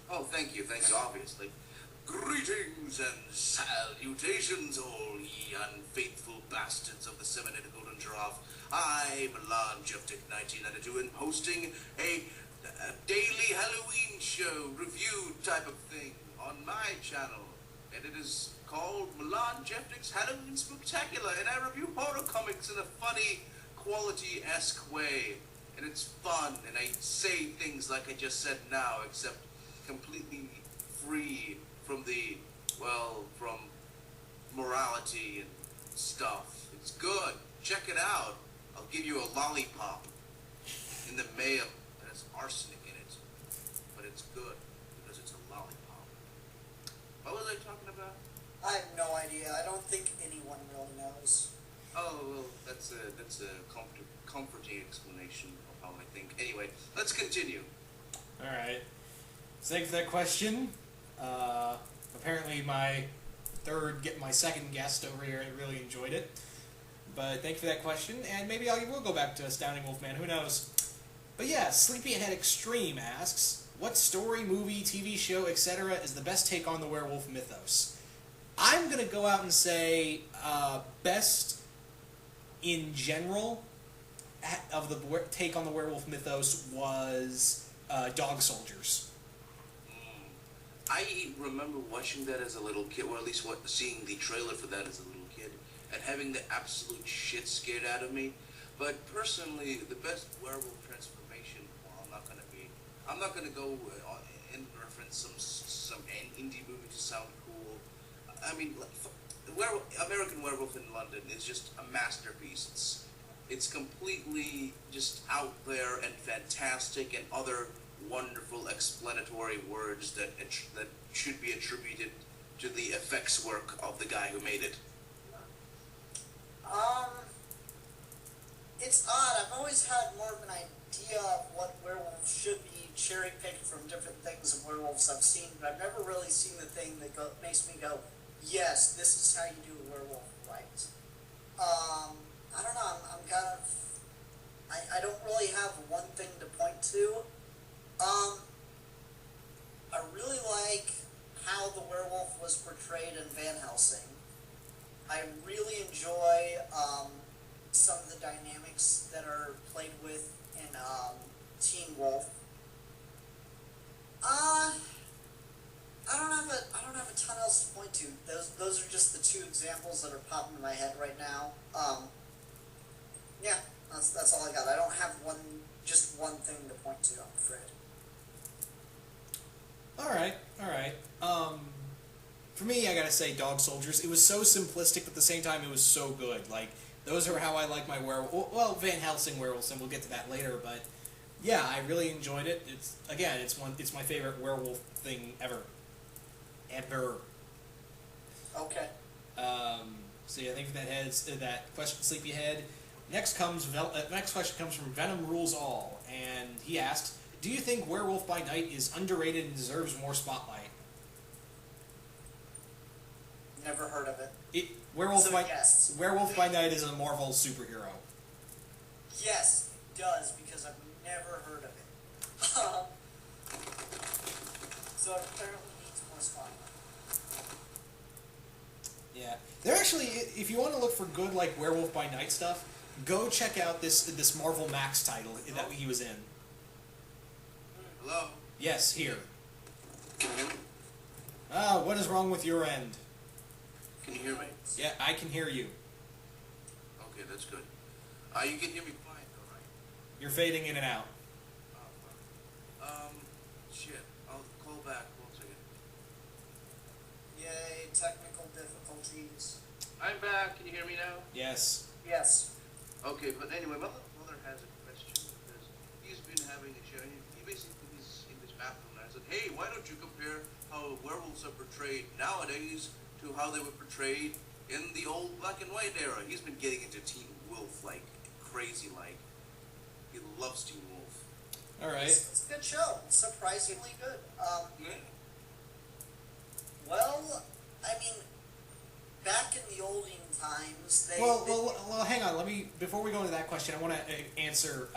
Oh, thank you, obviously. Greetings and salutations, all ye unfaithful bastards of the 7-headed golden giraffe. I'm MilanJeftic1992 and hosting a daily Halloween show review type of thing on my channel. And it is called MilanJeftic's Halloween Spooktacular, and I review horror comics in a funny, quality-esque way. And it's fun, and I say things like I just said now, except completely free from from morality and stuff. It's good. Check it out. I'll give you a lollipop in the mail that has arsenic in it. But it's good because it's a lollipop. What was I talking about? I have no idea. I don't think anyone really knows. Oh, well, that's a comforting explanation of how I think. Anyway, let's continue. Alright. Thanks for that question. Apparently my second guest over here really enjoyed it. But thank you for that question, and maybe I will go back to Astounding Wolf-Man, who knows. But yeah, Sleepyhead Extreme asks, what story, movie, TV show, etc. is the best take on the werewolf mythos? I'm going to go out and say best in general of the take on the werewolf mythos was Dog Soldiers. I remember watching that as a little kid, or at least seeing the trailer for that as a little kid, and having the absolute shit scared out of me. But personally, the best werewolf transformation, well, I'm not gonna go and reference some indie movie to sound cool. I mean, American Werewolf in London is just a masterpiece. It's completely just out there and fantastic, and other wonderful explanatory words that should be attributed to the effects work of the guy who made it. It's odd. I've always had more of an idea of what werewolves should be cherry-picked from different things of werewolves I've seen, but I've never really seen the thing that makes me go, yes, this is how you do a werewolf right. I don't know. I'm kind of... I don't really have one thing to point to. I really like how the werewolf was portrayed in Van Helsing. I really enjoy some of the dynamics that are played with in Teen Wolf. I don't have a ton else to point to. Those are just the two examples that are popping in my head right now. Yeah, that's all I got. I don't have just one thing to point to, I'm afraid. Alright. For me, I gotta say Dog Soldiers. It was so simplistic, but at the same time, it was so good. Like, those are how I like my werewolf. Well, Van Helsing werewolves, and we'll get to that later, but yeah, I really enjoyed it. It's my favorite werewolf thing ever. Okay. So yeah, I think that question, Sleepyhead. Next question comes from Venom Rules All, and he asks, Do you think Werewolf by Night is underrated and deserves more spotlight? Never heard of it. Werewolf Yes. Werewolf by Night is a Marvel superhero. Yes, it does, because I've never heard of it. So it apparently needs more spotlight. Yeah, they're actually. If you want to look for good like Werewolf by Night stuff, go check out this Marvel Max title that he was in. Hello? Yes, here. Can you hear me? What is wrong with your end? Can you hear me? Yeah, I can hear you. Okay, that's good. You can hear me fine, though, right? You're fading in and out. Shit. I'll call back. 1 second. Yay, technical difficulties. I'm back. Can you hear me now? Yes. Yes. Okay, but anyway, my mother has a question because he's been having a show. He basically is in his bathroom, and I said, "Hey, why don't you compare how werewolves are portrayed nowadays to how they were portrayed in the old black and white era?" He's been getting into Teen Wolf like crazy, like he loves Teen Wolf. All right. It's a good show. It's surprisingly good. Yeah. Well, I mean, back in the olden times, they... Well, hang on. Before we go into that question, I want to answer.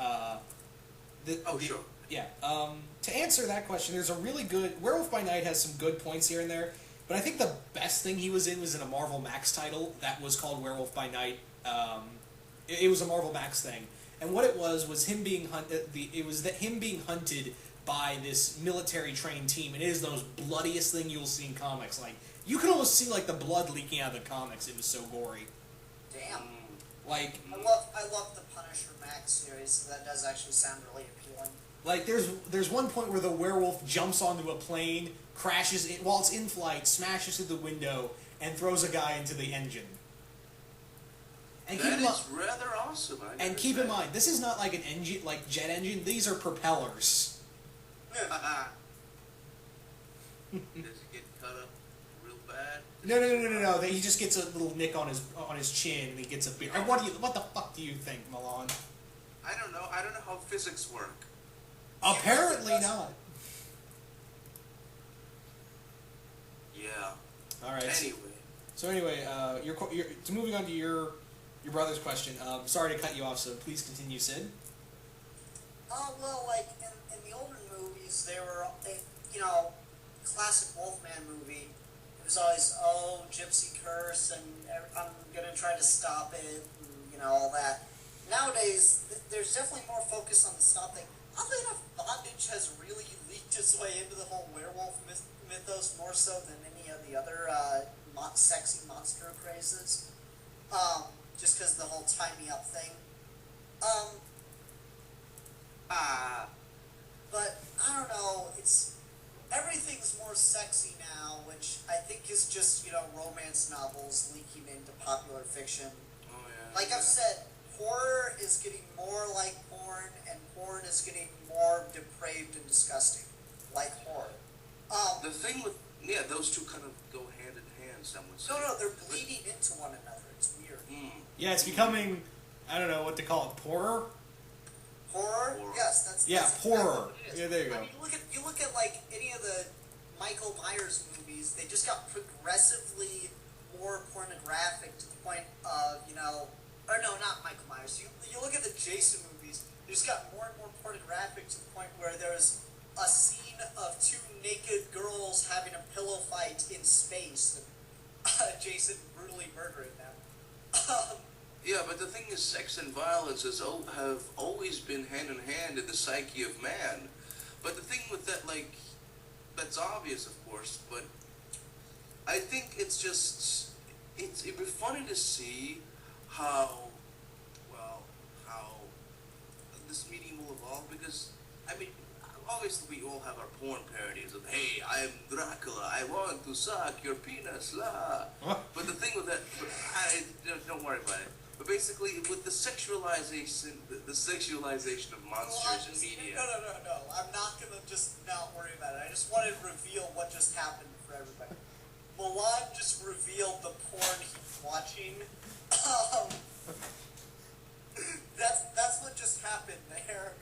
Sure. Yeah. To answer that question, there's a really good Werewolf by Night has some good points here and there, but I think the best thing he was in a Marvel Max title that was called Werewolf by Night. It was a Marvel Max thing, and what it was him being him being hunted by this military trained team, and it is the most bloodiest thing you'll see in comics. Like you can almost see like the blood leaking out of the comics. It was so gory. Damn. Like I love the Punisher Max series, so that does actually sound really appealing. Like there's one point where the werewolf jumps onto a plane, crashes it while it's in flight, smashes through the window, and throws a guy into the engine. And That is rather awesome. And keep in mind, this is not like an engine, like jet engine. These are propellers. Does he get cut up real bad? No. He just gets a little nick on his chin, and he gets a beer. And what the fuck do you think, Milan? I don't know how physics work. Apparently not. Yeah. All right. Anyway. You're moving on to your brother's question. Sorry to cut you off, so please continue, Sid. Well, like, in the older movies, classic Wolfman movie, it was always, gypsy curse, and I'm gonna try to stop it, and, all that. Nowadays, there's definitely more focus on the stop thing. Oddly enough, bondage has really leaked its way into the whole werewolf mythos more so than any of the other sexy monster crazes. Just because the whole tie me up thing. But I don't know. Everything's more sexy now, which I think is just romance novels leaking into popular fiction. Oh yeah. Like I've said, horror is getting more like porn, and porn is getting more depraved and disgusting, like horror. The thing with those two kind of go hand in hand. Some would say. No, they're bleeding into one another. It's weird. Yeah, it's becoming, I don't know what to call it, poorer? Horror? Yes, that's horror. Exactly what it is. Yeah, there you go. I mean, you look at like any of the Michael Myers movies. They just got progressively more pornographic to the point of or no, not Michael Myers. You look at the Jason movies. They just got more and more pornographic to the point where there's a scene of two naked girls having a pillow fight in space, and Jason brutally murdering them. Yeah, but the thing is, sex and violence have always been hand in hand in the psyche of man. But the thing with that, that's obvious, of course, but I think it'd be funny to see how this medium will evolve, because, I mean, obviously we all have our porn parodies of, hey, I'm Dracula, I want to suck your penis, la. But the thing with that, don't worry about it. But basically, with the sexualization of monsters in media. No. I'm not gonna just not worry about it. I just wanted to reveal what just happened for everybody. Milan just revealed the porn he's watching. That's what just happened there.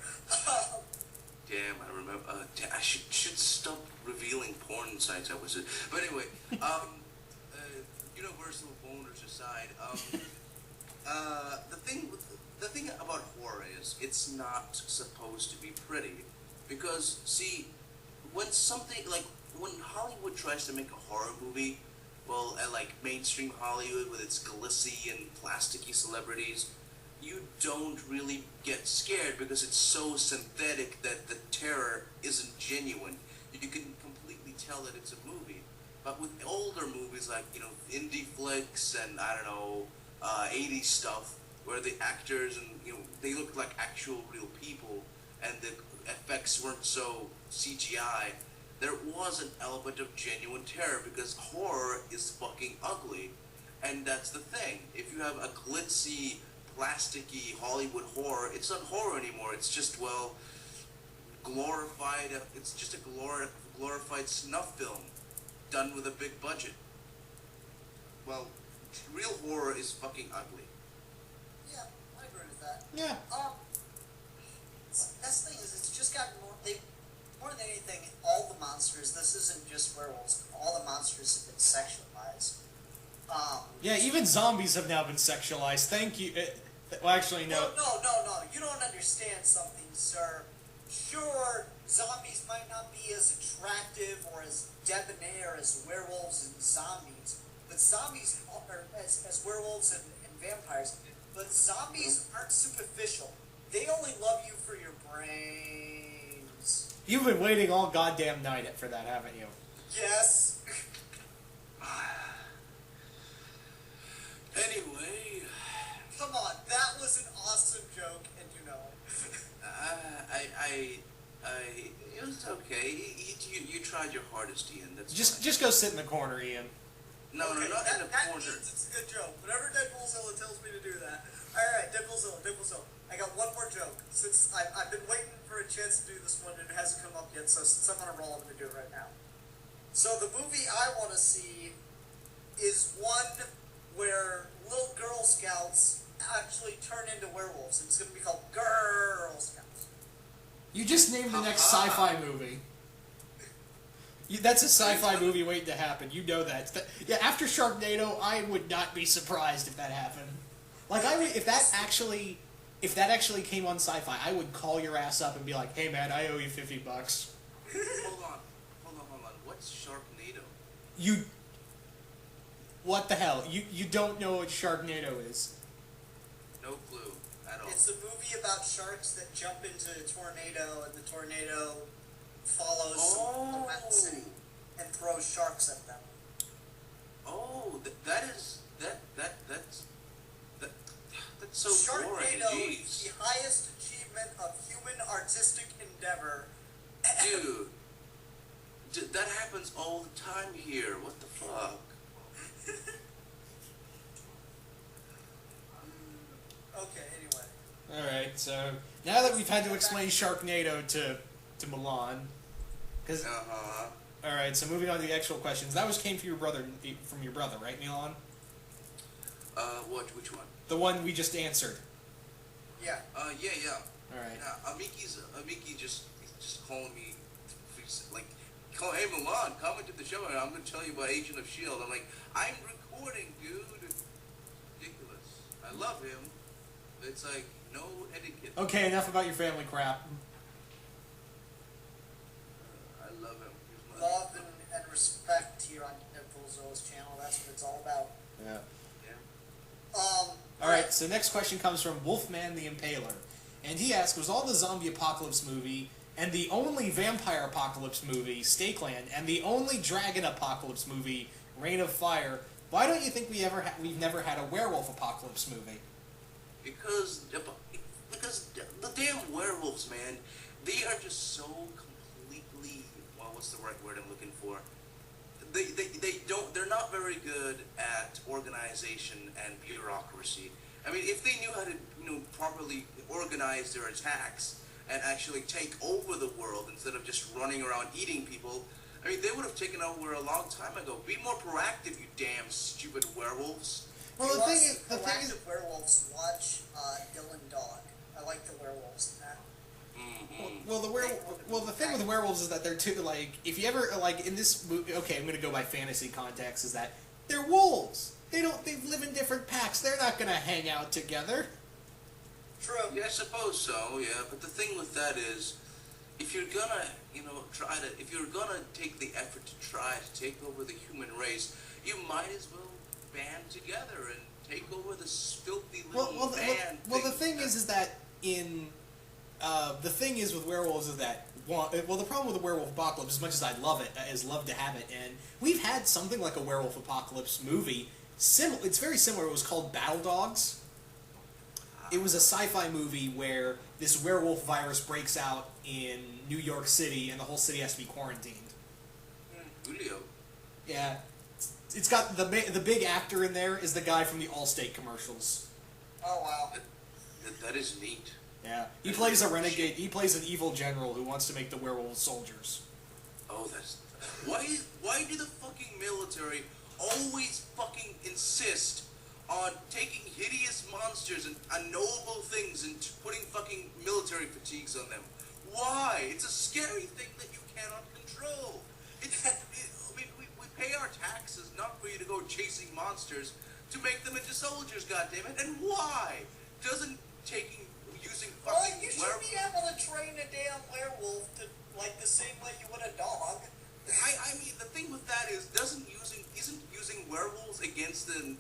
Damn, I remember. I should stop revealing porn sites I was in. But anyway, universal boners aside, the thing about horror is it's not supposed to be pretty, because see, when Hollywood tries to make a horror movie, well, like mainstream Hollywood with its glitzy and plasticky celebrities, you don't really get scared because it's so synthetic that the terror isn't genuine. You can completely tell that it's a movie. But with older movies like, indie flicks and, I don't know, 80s stuff, where the actors and, they look like actual real people and the effects weren't so CGI, there was an element of genuine terror because horror is fucking ugly. And that's the thing. If you have a glitzy, plasticky Hollywood horror, it's not horror anymore. It's just, glorified. It's just a glorified snuff film done with a big budget. Well, real horror is fucking ugly. Yeah, I agree with that. Yeah. That's the thing is, it's just gotten more than anything, all the monsters. This isn't just werewolves. All the monsters have been sexualized. Yeah, even zombies have now been sexualized. Thank you. Well, actually, no. No. You don't understand something, sir. Sure, zombies might not be as attractive or as debonair as werewolves and zombies, but zombies are as werewolves and vampires. But zombies aren't superficial. They only love you for your brains. You've been waiting all goddamn night for that, haven't you? Yes. Anyway, Come on, that was an awesome joke, and you know it. it was okay. You tried your hardest, Ian. That's fine. Just go sit in the corner, Ian. No, Okay, not in the that corner. means it's a good joke. Whenever Deadpoolzilla tells me to do that. Alright, Deadpoolzilla. I got one more joke. Since I've been waiting for a chance to do this one and it hasn't come up yet, so since I'm on a roll, I'm going to do it right now. So the movie I want to see is one where little Girl Scouts actually turn into werewolves. It's going to be called Girl Scouts. You just named the next sci-fi movie. That's a sci-fi movie waiting to happen. You know that. Yeah, after Sharknado, I would not be surprised if that happened. Like, if that actually came on Sci-Fi, I would call your ass up and be like, "Hey man, I owe you $50." Hold on. What's Sharknado? What the hell? You don't know what Sharknado is? No clue at all. It's a movie about sharks that jump into a tornado, and the tornado follows a wet city and throws sharks at them. Oh, that's so boring. Sharknado Jeez. is the highest achievement of human artistic endeavor. Dude, that happens all the time here. What the fuck? Okay, anyway. Alright, so now that we've had to explain Sharknado to Milan, because alright, so moving on to the actual questions. That came from your brother, right, Milan? Which one? The one we just answered. Yeah. Yeah. Alright. Amiki just calling me, like, hey Milan, come into the show and I'm gonna tell you about Agent of S.H.I.E.L.D. I'm like, I'm recording, dude. Ridiculous. I love him. But it's like, no etiquette. Okay, enough about your family crap. I love him. He's my Love and respect here on Deadpoolzilla's channel. That's what it's all about. Yeah. Alright. So next question comes from Wolf-Man the Impaler. And he asks, was all the zombie apocalypse movie, and the only vampire apocalypse movie, Stakeland, and the only dragon apocalypse movie, Reign of Fire, why don't you think we've never had a werewolf apocalypse movie? Because the damn werewolves, man, they are just so completely, well, what's the right word I'm looking for? They're not very good at organization and bureaucracy. I mean, if they knew how to, properly organize their attacks and actually take over the world instead of just running around eating people, I mean, they would have taken over a long time ago. Be more proactive, you damn stupid werewolves. Well, the thing is, werewolves, watch Dylan Dog. I like the werewolves in that. Well, the thing with werewolves is that they're too, like, if you ever, like, in this movie, okay, I'm gonna go by fantasy context, is that they're wolves. They live in different packs. They're not gonna hang out together. True. Yeah, I suppose so, yeah. But the thing with that is, if you're gonna, if you're gonna take the effort to try to take over the human race, you might as well band together and take over this filthy little band. The thing is that the thing is with werewolves is that the problem with the werewolf apocalypse, as much as I'd love to have it, and we've had something like a werewolf apocalypse movie. It's very similar. It was called Battle Dogs. It was a sci-fi movie where this werewolf virus breaks out in New York City, and the whole city has to be quarantined. Julio. Yeah, it's got the big actor in there is the guy from the Allstate commercials. Oh wow. That is neat. Yeah, he plays a renegade. He plays an evil general who wants to make the werewolves soldiers. Oh, that's why do the fucking military always fucking insist on taking hideous monsters and unknowable things and putting fucking military fatigues on them? Why? It's a scary thing that you cannot control. I mean, we pay our taxes not for you to go chasing monsters, to make them into soldiers, goddammit. And why? Doesn't using Well, fucking you should be able to train a damn werewolf to, like, the same way you would a dog. I mean, the thing with that is, isn't using werewolves against the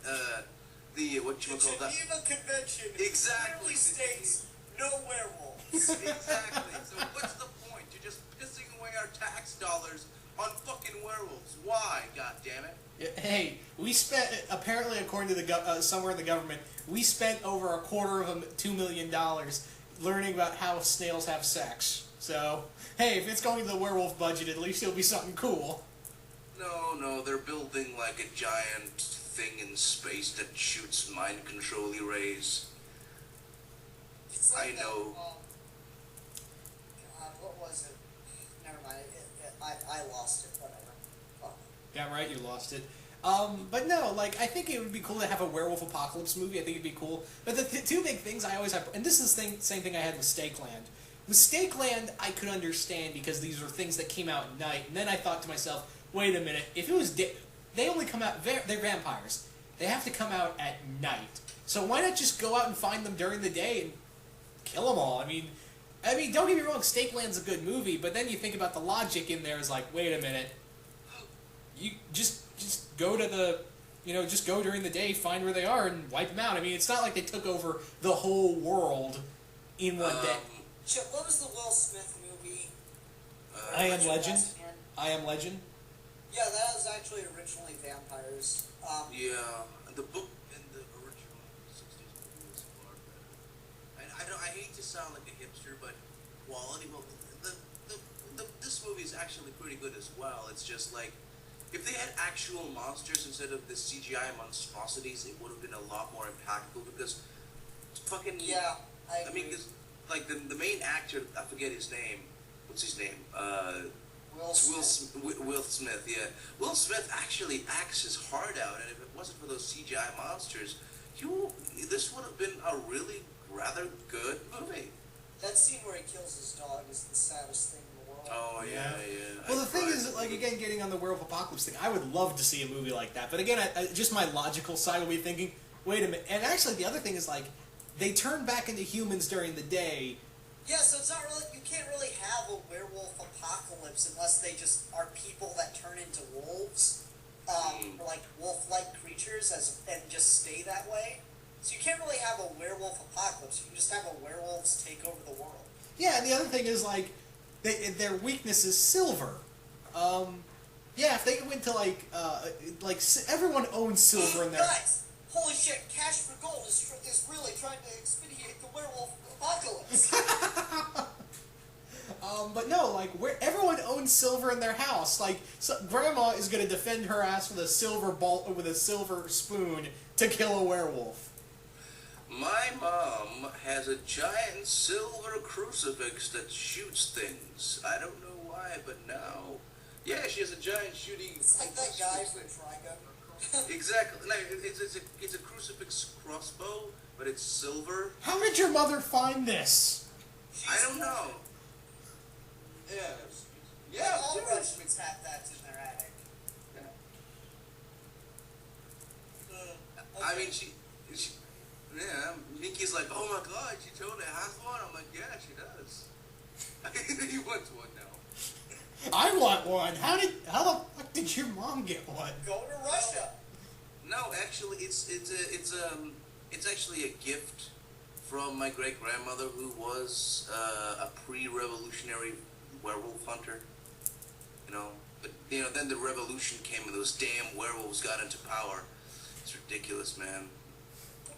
whatchamacallit that? Geneva Convention Exactly. clearly states no werewolves. Exactly. So what's the point? You're just pissing away our tax dollars on fucking werewolves. Why? God damn it. Hey, we spent, apparently according to somewhere in the government, we spent over $250 million learning about how snails have sex. So, hey, if it's going to the werewolf budget, at least it'll be something cool. No, they're building like a giant thing in space that shoots mind control rays. It's like I know. God, what was it? Never mind. I lost it. Whatever. Fuck. Yeah, right, you lost it. But no, like, I think it would be cool to have a werewolf apocalypse movie. I think it'd be cool. But the two big things I always have, and this is the same thing I had with Stakeland. With Stakeland, I could understand because these were things that came out at night. And then I thought to myself, wait a minute, if it was they only come out, they're vampires. They have to come out at night. So why not just go out and find them during the day and kill them all? I mean, don't get me wrong, Stakeland's a good movie, but then you think about the logic in there is like, wait a minute, you just go to just go during the day, find where they are, and wipe them out. I mean, it's not like they took over the whole world in one day. Chip, what was the Will Smith movie? I Am Legend. I Am Legend. Yeah, that was actually originally vampires. Yeah, the book in the original 60s movie was far better. I hate to sound like a hipster, but quality. Well, this movie is actually pretty good as well. It's just like, if they had actual monsters instead of the CGI monstrosities, it would have been a lot more impactful. Because fucking I mean, cause, like the main actor, I forget his name. What's his name? Will Smith, yeah. Will Smith actually acts his heart out, and if it wasn't for those CGI monsters, this would have been a really rather good movie. That scene where he kills his dog is the saddest thing in the world. Oh, yeah. Well, the thing is, like, again, getting on the werewolf apocalypse thing, I would love to see a movie like that. But again, just my logical side will be thinking, wait a minute. And actually, the other thing is, like, they turn back into humans during the day. Yeah, so it's not really, you can't really have a werewolf apocalypse unless they just are people that turn into wolves, or like wolf-like creatures, and just stay that way. So you can't really have a werewolf apocalypse. You can just have a werewolves take over the world. Yeah, and the other thing is, like, their weakness is silver. Yeah, if they went to, like everyone owns silver in their... Guys, holy shit, Cash for Gold is really trying to expedite the werewolf apocalypse. But no, like, where everyone owns silver in their house. Like, Grandma is going to defend her ass with a silver spoon to kill a werewolf. My mom has a giant silver crucifix that shoots things. I don't know why, but now... Yeah, she has a giant shooting... It's like that guy from Trigun. Exactly. No, it's a crucifix crossbow, but it's silver. How did your mother find this? I don't know. Yeah, all of course. Russians have that in their attic. I mean, yeah, Mickey's like, oh my god, she totally has one. I'm like, yeah, she does. He wants one now. I want one. How the fuck did your mom get one? Go to Russia. No, actually, it's actually a gift from my great grandmother, who was a pre-revolutionary werewolf hunter. You know, but then the revolution came and those damn werewolves got into power. It's ridiculous, man.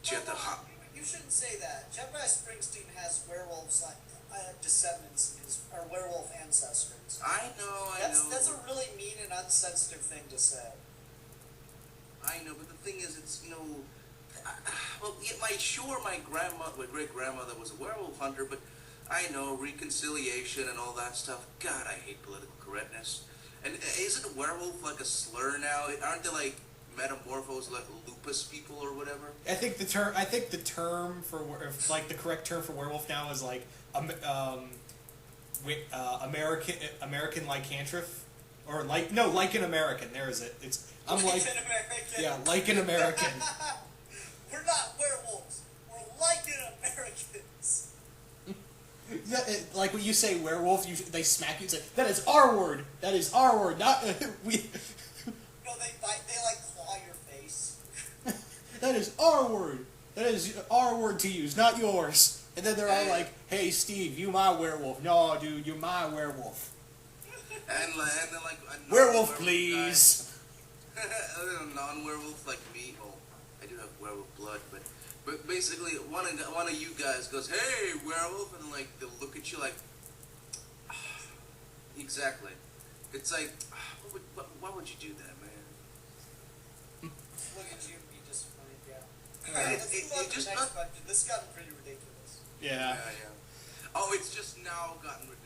You shouldn't say that. Jeffrey Springsteen has werewolves like descendants, or werewolf ancestors. I know. That's a really mean and unsensitive thing to say. I know, but the thing is, it's well, yeah, my great grandmother was a werewolf hunter, but I know reconciliation and all that stuff. God, I hate political correctness. And isn't a werewolf like a slur now? Aren't they like metamorphosed like lupus people or whatever? I think the term for like the correct term for werewolf now is like American lycanthrope, or like an American. There is it. I'm like an American. Yeah, like an American. We're not werewolves. We're like an Americans. Like when you say werewolf, they smack you. It's like, that is our word. That is our word. Not we. No, they bite. They like claw your face. That is our word. That is our word to use, not yours. And then they're all like, "Hey, Steve, you my werewolf." No, dude, you're my werewolf. And then like Werewolf, please. A non-werewolf like me. Well, I do have werewolf blood, but basically one of you guys goes, "Hey, werewolf," and like they'll look at you like, exactly. It's like, why would you do that, man? Look at you, be disappointed. Yeah. It just Next question. This has gotten pretty ridiculous. Yeah. Oh, it's just now gotten ridiculous.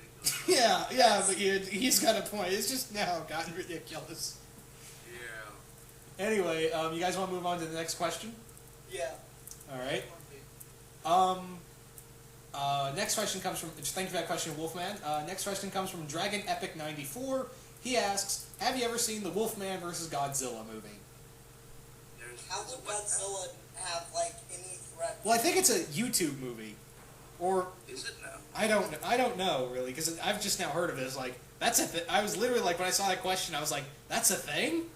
Yeah, but he's got a point. It's just now gotten ridiculous. Yeah. Anyway, you guys want to move on to the next question? Yeah. All right. Next question comes from. Thank you for that question, Wolfman. Next question comes from DragonEpic94. He asks, "Have you ever seen the Wolfman versus Godzilla movie?" How would Godzilla have like any threat? Well, I think it's a YouTube movie, or is it now? I don't know really, because I've just now heard of it. It's like, that's a thing. I was literally like, when I saw that question, I was like, that's a thing?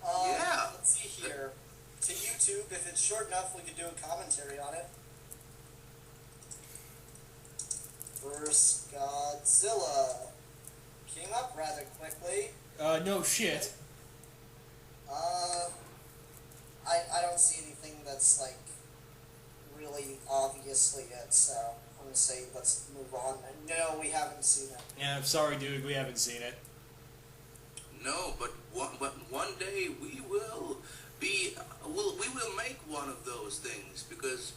Yeah. Let's see here. To YouTube, if it's short enough, we could do a commentary on it. Versus Godzilla. Came up rather quickly. No shit. I don't see anything that's like really obviously it, so I'm gonna say let's move on. No, we haven't seen it. Yeah, I'm sorry, dude, we haven't seen it. No, but one day we will make one of those things, because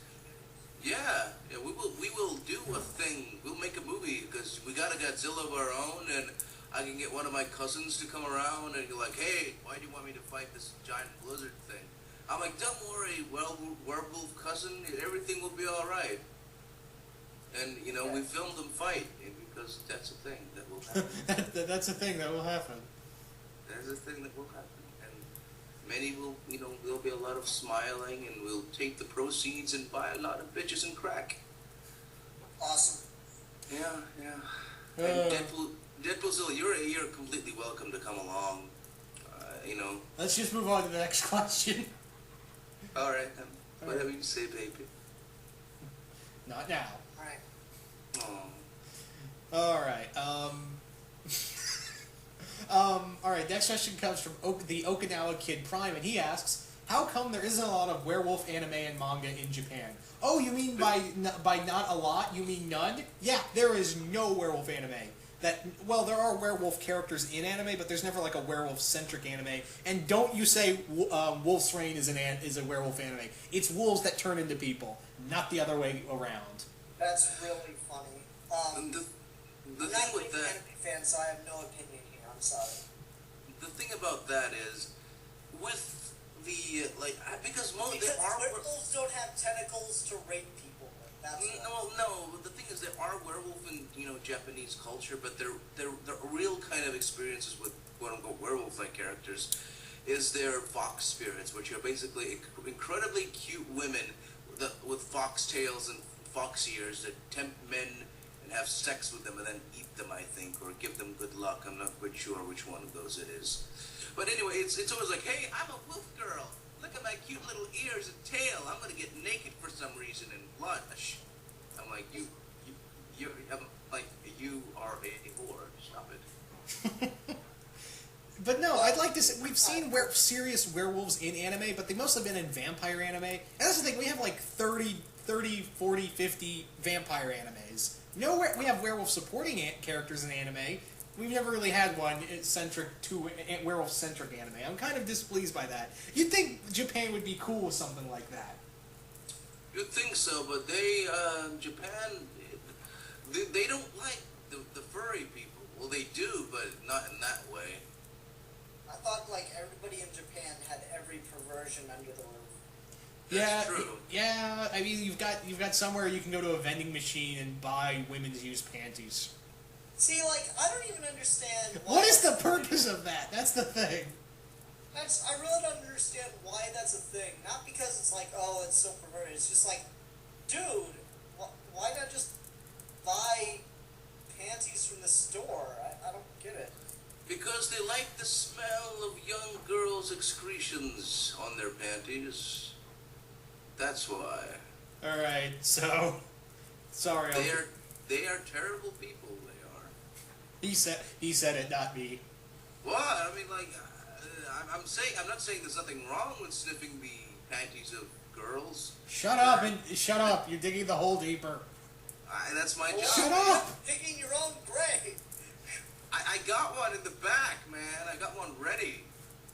we will do a thing. We'll make a movie because we got a Godzilla of our own, and I can get one of my cousins to come around and you're like, "Hey, why do you want me to fight this giant blizzard thing?" I'm like, "Don't worry, werewolf cousin, everything will be all right." And we filmed them fight, because that's a thing that will happen. That's a thing that will happen. That's a thing that will happen, and many will, there'll be a lot of smiling, and we'll take the proceeds and buy a lot of bitches and crack. Awesome. Yeah. And Deadpoolzilla, you're completely welcome to come along. Let's just move on to the next question. All right, then. Whatever you say, baby. Not now. All right. Oh. All right. All right. Next question comes from the Okinawa Kid Prime, and he asks, "How come there isn't a lot of werewolf anime and manga in Japan?" Oh, you mean by not a lot? You mean none? Yeah, there is no werewolf anime. There are werewolf characters in anime, but there's never like a werewolf-centric anime. And don't you say Wolf's Rain is a werewolf anime? It's wolves that turn into people, not the other way around. That's really funny. The I'm thing not a with big that, anime fan, so I have no opinion here. I'm sorry. the thing about that is, with the because Because werewolves don't have tentacles to rape people with. Well, no. The thing is, there are werewolf in Japanese culture, but they're real kind of experiences with quote unquote werewolf-like characters. Is their fox spirits, which are basically incredibly cute women with fox tails and fox ears that tempt men and have sex with them and then eat them, I think, or give them good luck. I'm not quite sure which one of those it is. But anyway, it's always like, hey, I'm a wolf girl. Look at my cute little ears and tail. I'm gonna get naked for some reason and blush. I'm like, you are a whore. Stop it. But no, I'd like to say, we've seen serious werewolves in anime, but they've mostly been in vampire anime. And that's the thing, we have like 30, 40, 50 vampire animes. Nowhere we have werewolf supporting characters in anime. We've never really had one werewolf-centric anime. I'm kind of displeased by that. You'd think Japan would be cool with something like that. You'd think so, but Japan, they don't like the furry people. Well, they do, but not in that way. I thought like everybody in Japan had every perversion under the roof. That's true. Yeah. I mean, you've got somewhere you can go to a vending machine and buy women's used panties. See, like, I don't even understand why... What is the purpose of that? That's the thing. I really don't understand why that's a thing. Not because it's like, oh, it's so perverted. It's just like, dude, why not just buy panties from the store? I don't get it. Because they like the smell of young girls' excretions on their panties. That's why. Alright, so... Sorry, They are terrible people. He said it, not me. What? I mean, like, I'm not saying there's nothing wrong with sniffing the panties of girls. Shut up! You're digging the hole deeper. That's my job. Shut up! Digging your own grave. I got one in the back, man. I got one ready,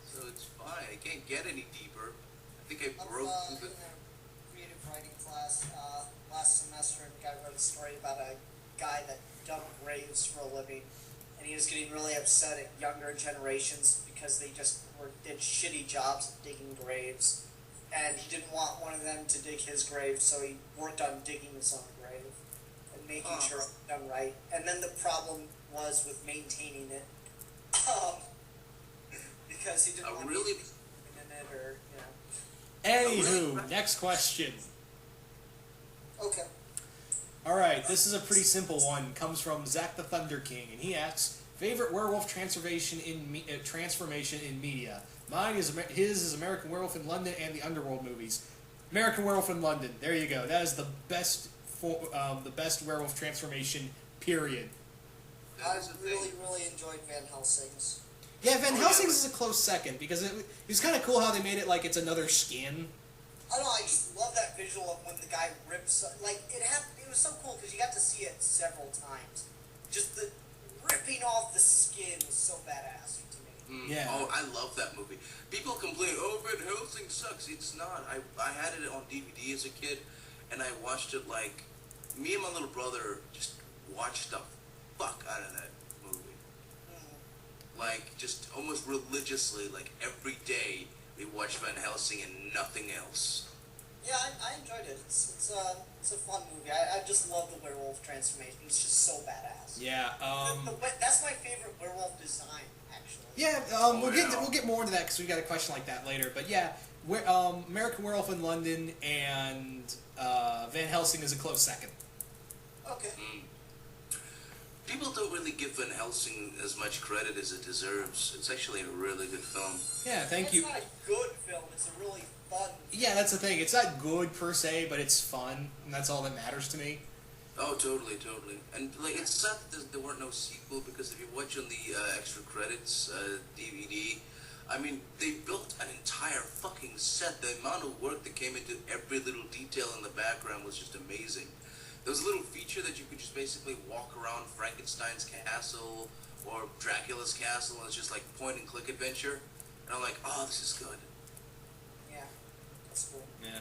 so it's fine. I can't get any deeper. I think I broke through the. In a creative writing class last semester, and a guy wrote a story about a guy that dug graves for a living, and he was getting really upset at younger generations because they just did shitty jobs of digging graves, and he didn't want one of them to dig his grave, so he worked on digging his own grave and making sure it was done right. And then the problem was with maintaining it, because he didn't want to be in it, or Anywho, next question. Okay. Alright, this is a pretty simple one. Comes from Zach the Thunder King, and he asks, favorite werewolf transformation in media? Mine is his is American Werewolf in London and the Underworld movies. American Werewolf in London. There you go. That is the best werewolf transformation. Period. I really enjoyed Van Helsing's. Yeah, Van Helsing's is a close second because it was kind of cool how they made it like it's another skin. I don't know, I just love that visual of when the guy rips, like, it was so cool because you got to see it several times. Just the ripping off the skin was so badass to me. Yeah. Oh, I love that movie. People complain, oh, Van Helsing sucks. It's not. I had it on DVD as a kid, and I watched it like, me and my little brother just watched the fuck out of that movie. Like, just almost religiously, like, every day. We watched Van Helsing and nothing else. Yeah, I enjoyed it. It's a fun movie. I just love the werewolf transformation. It's just so badass. Yeah. That's my favorite werewolf design, actually. Yeah. We'll get more into that because we got a question like that later. But yeah, American Werewolf in London and Van Helsing is a close second. Okay. People don't really give Van Helsing as much credit as it deserves. It's actually a really good film. Yeah, thank you. It's not a good film. It's a really fun film. Yeah, that's the thing. It's not good per se, but it's fun, and that's all that matters to me. Oh, totally. And like, it's sad that there weren't no sequel, because if you watch on the extra credits DVD, I mean, they built an entire fucking set. The amount of work that came into every little detail in the background was just amazing. There was a little feature that you could just basically walk around Frankenstein's castle or Dracula's castle, and it's just like point and click adventure. And I'm like, oh, this is good. Yeah, that's cool. Yeah.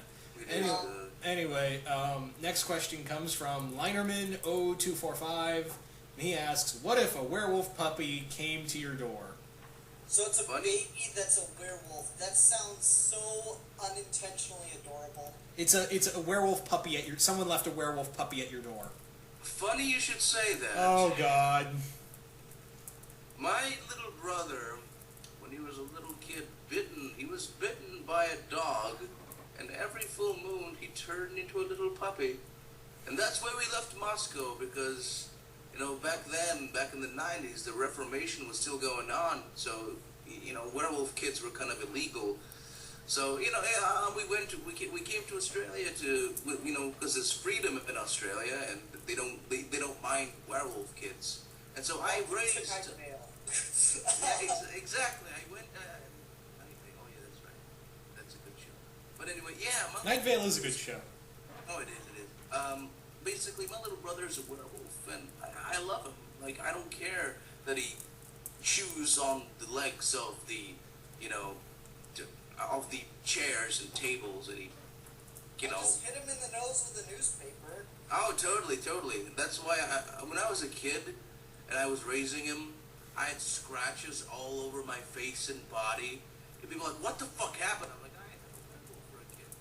Anyway, next question comes from Linerman0245, and he asks, what if a werewolf puppy came to your door? So it's a Funny. baby that's a werewolf. That sounds so unintentionally adorable. It's a werewolf puppy at your. Someone left a werewolf puppy at your door. Funny you should say that. Oh God. My little brother, when he was a little kid, he was bitten by a dog, and every full moon he turned into a little puppy. And that's why we left Moscow, because, back then, back in the 90s, the Reformation was still going on, so, werewolf kids were kind of illegal. So, we came to Australia to, because there's freedom in Australia, and they don't mind werewolf kids. And so I raised... Yeah, exactly. I went. Oh yeah, that's right. That's a good show. But anyway, yeah. Night Vale is a good show. Oh, it is. It is. Basically, my little brother is a werewolf, and I love him. Like, I don't care that he chews on the legs of the, of the chairs and tables, and he, Just hit him in the nose with a newspaper. Oh, totally. That's why when I was a kid and I was raising him, I had scratches all over my face and body. And people were like, what the fuck happened? I'm like, I had a werewolf for a kid.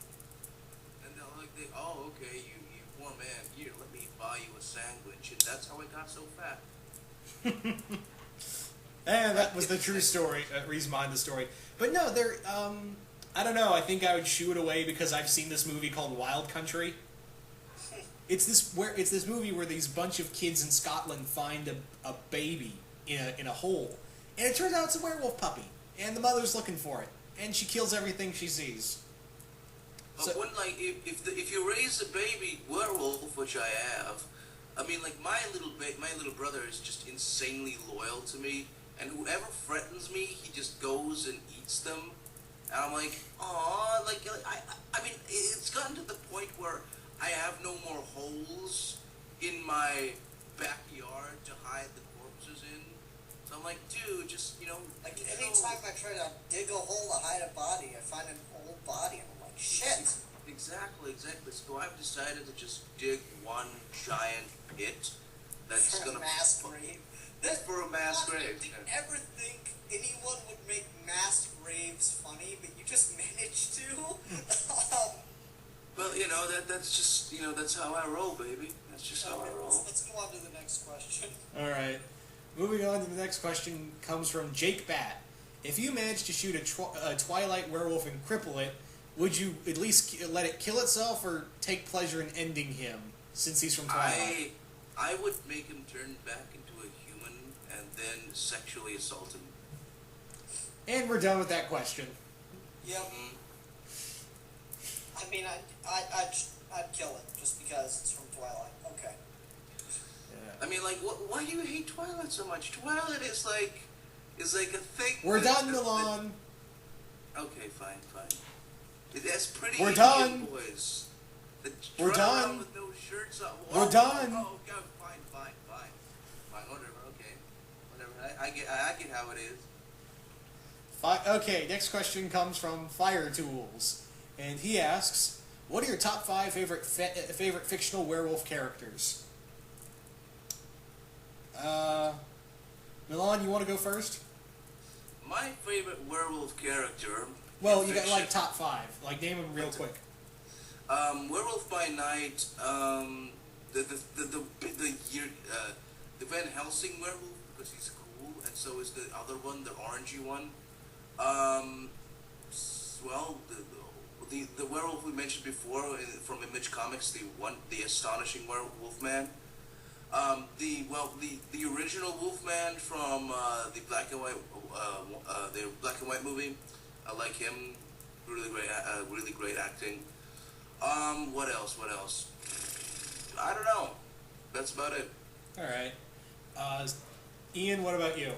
And they're like, oh, okay, you poor man. Here, let me buy you a sandwich. And that's how I got so fat. And that was the true story, reason behind the story. But no, I don't know, I think I would shoo it away because I've seen this movie called Wild Country. It's this movie where these bunch of kids in Scotland find a baby in a hole, and it turns out it's a werewolf puppy, and the mother's looking for it, and she kills everything she sees. But So, if you raise a baby werewolf, which I have, I mean, like my little brother is just insanely loyal to me, and whoever threatens me, he just goes and eats them. And I'm like, aw, I mean, it's gotten to the point where I have no more holes in my backyard to hide the corpses in. So I'm like, dude, just, Like, anytime I try to dig a hole to hide a body, I find an old body, and I'm like, shit. Exactly. So I've decided to just dig one giant pit that's For gonna a mass grave. For a mass grave. Did you ever think anyone would make mass graves funny, but you just managed to? Well, that's just, that's how I roll, baby. That's just how I roll. Let's go on to the next question. alright. Moving on to the next question comes from Jake Bat. If you managed to shoot a Twilight werewolf and cripple it, would you at least let it kill itself or take pleasure in ending him, since he's from Twilight? I would make him turn back into a human and then sexually assault him. And we're done with that question. Yep. Mm-hmm. I mean, I'd kill it just because it's from Twilight. Okay. Yeah. I mean, like, why do you hate Twilight so much? Twilight is like a thing. We're done, Milan. Okay, fine. It has pretty We're Indian done. boys. that We're run around done. with no shirts on. We're done. Oh, okay, fine. Whatever. Okay, whatever. I get how it is. Okay, next question comes from Fire Tools, and he asks, "What are your top 5 favorite fictional werewolf characters?" Milan, you want to go first? My favorite werewolf character. Well, in you got fiction- like top 5. Like name them real quick. Werewolf by Night. The Van Helsing werewolf, because he's cool, and so is the other one, the orangey one. Well, the werewolf we mentioned before from Image Comics, the Astonishing Wolf-Man. The original Wolfman from the black and white movie. I like him. Really great acting. What else? I don't know. That's about it. All right. Ian, what about you?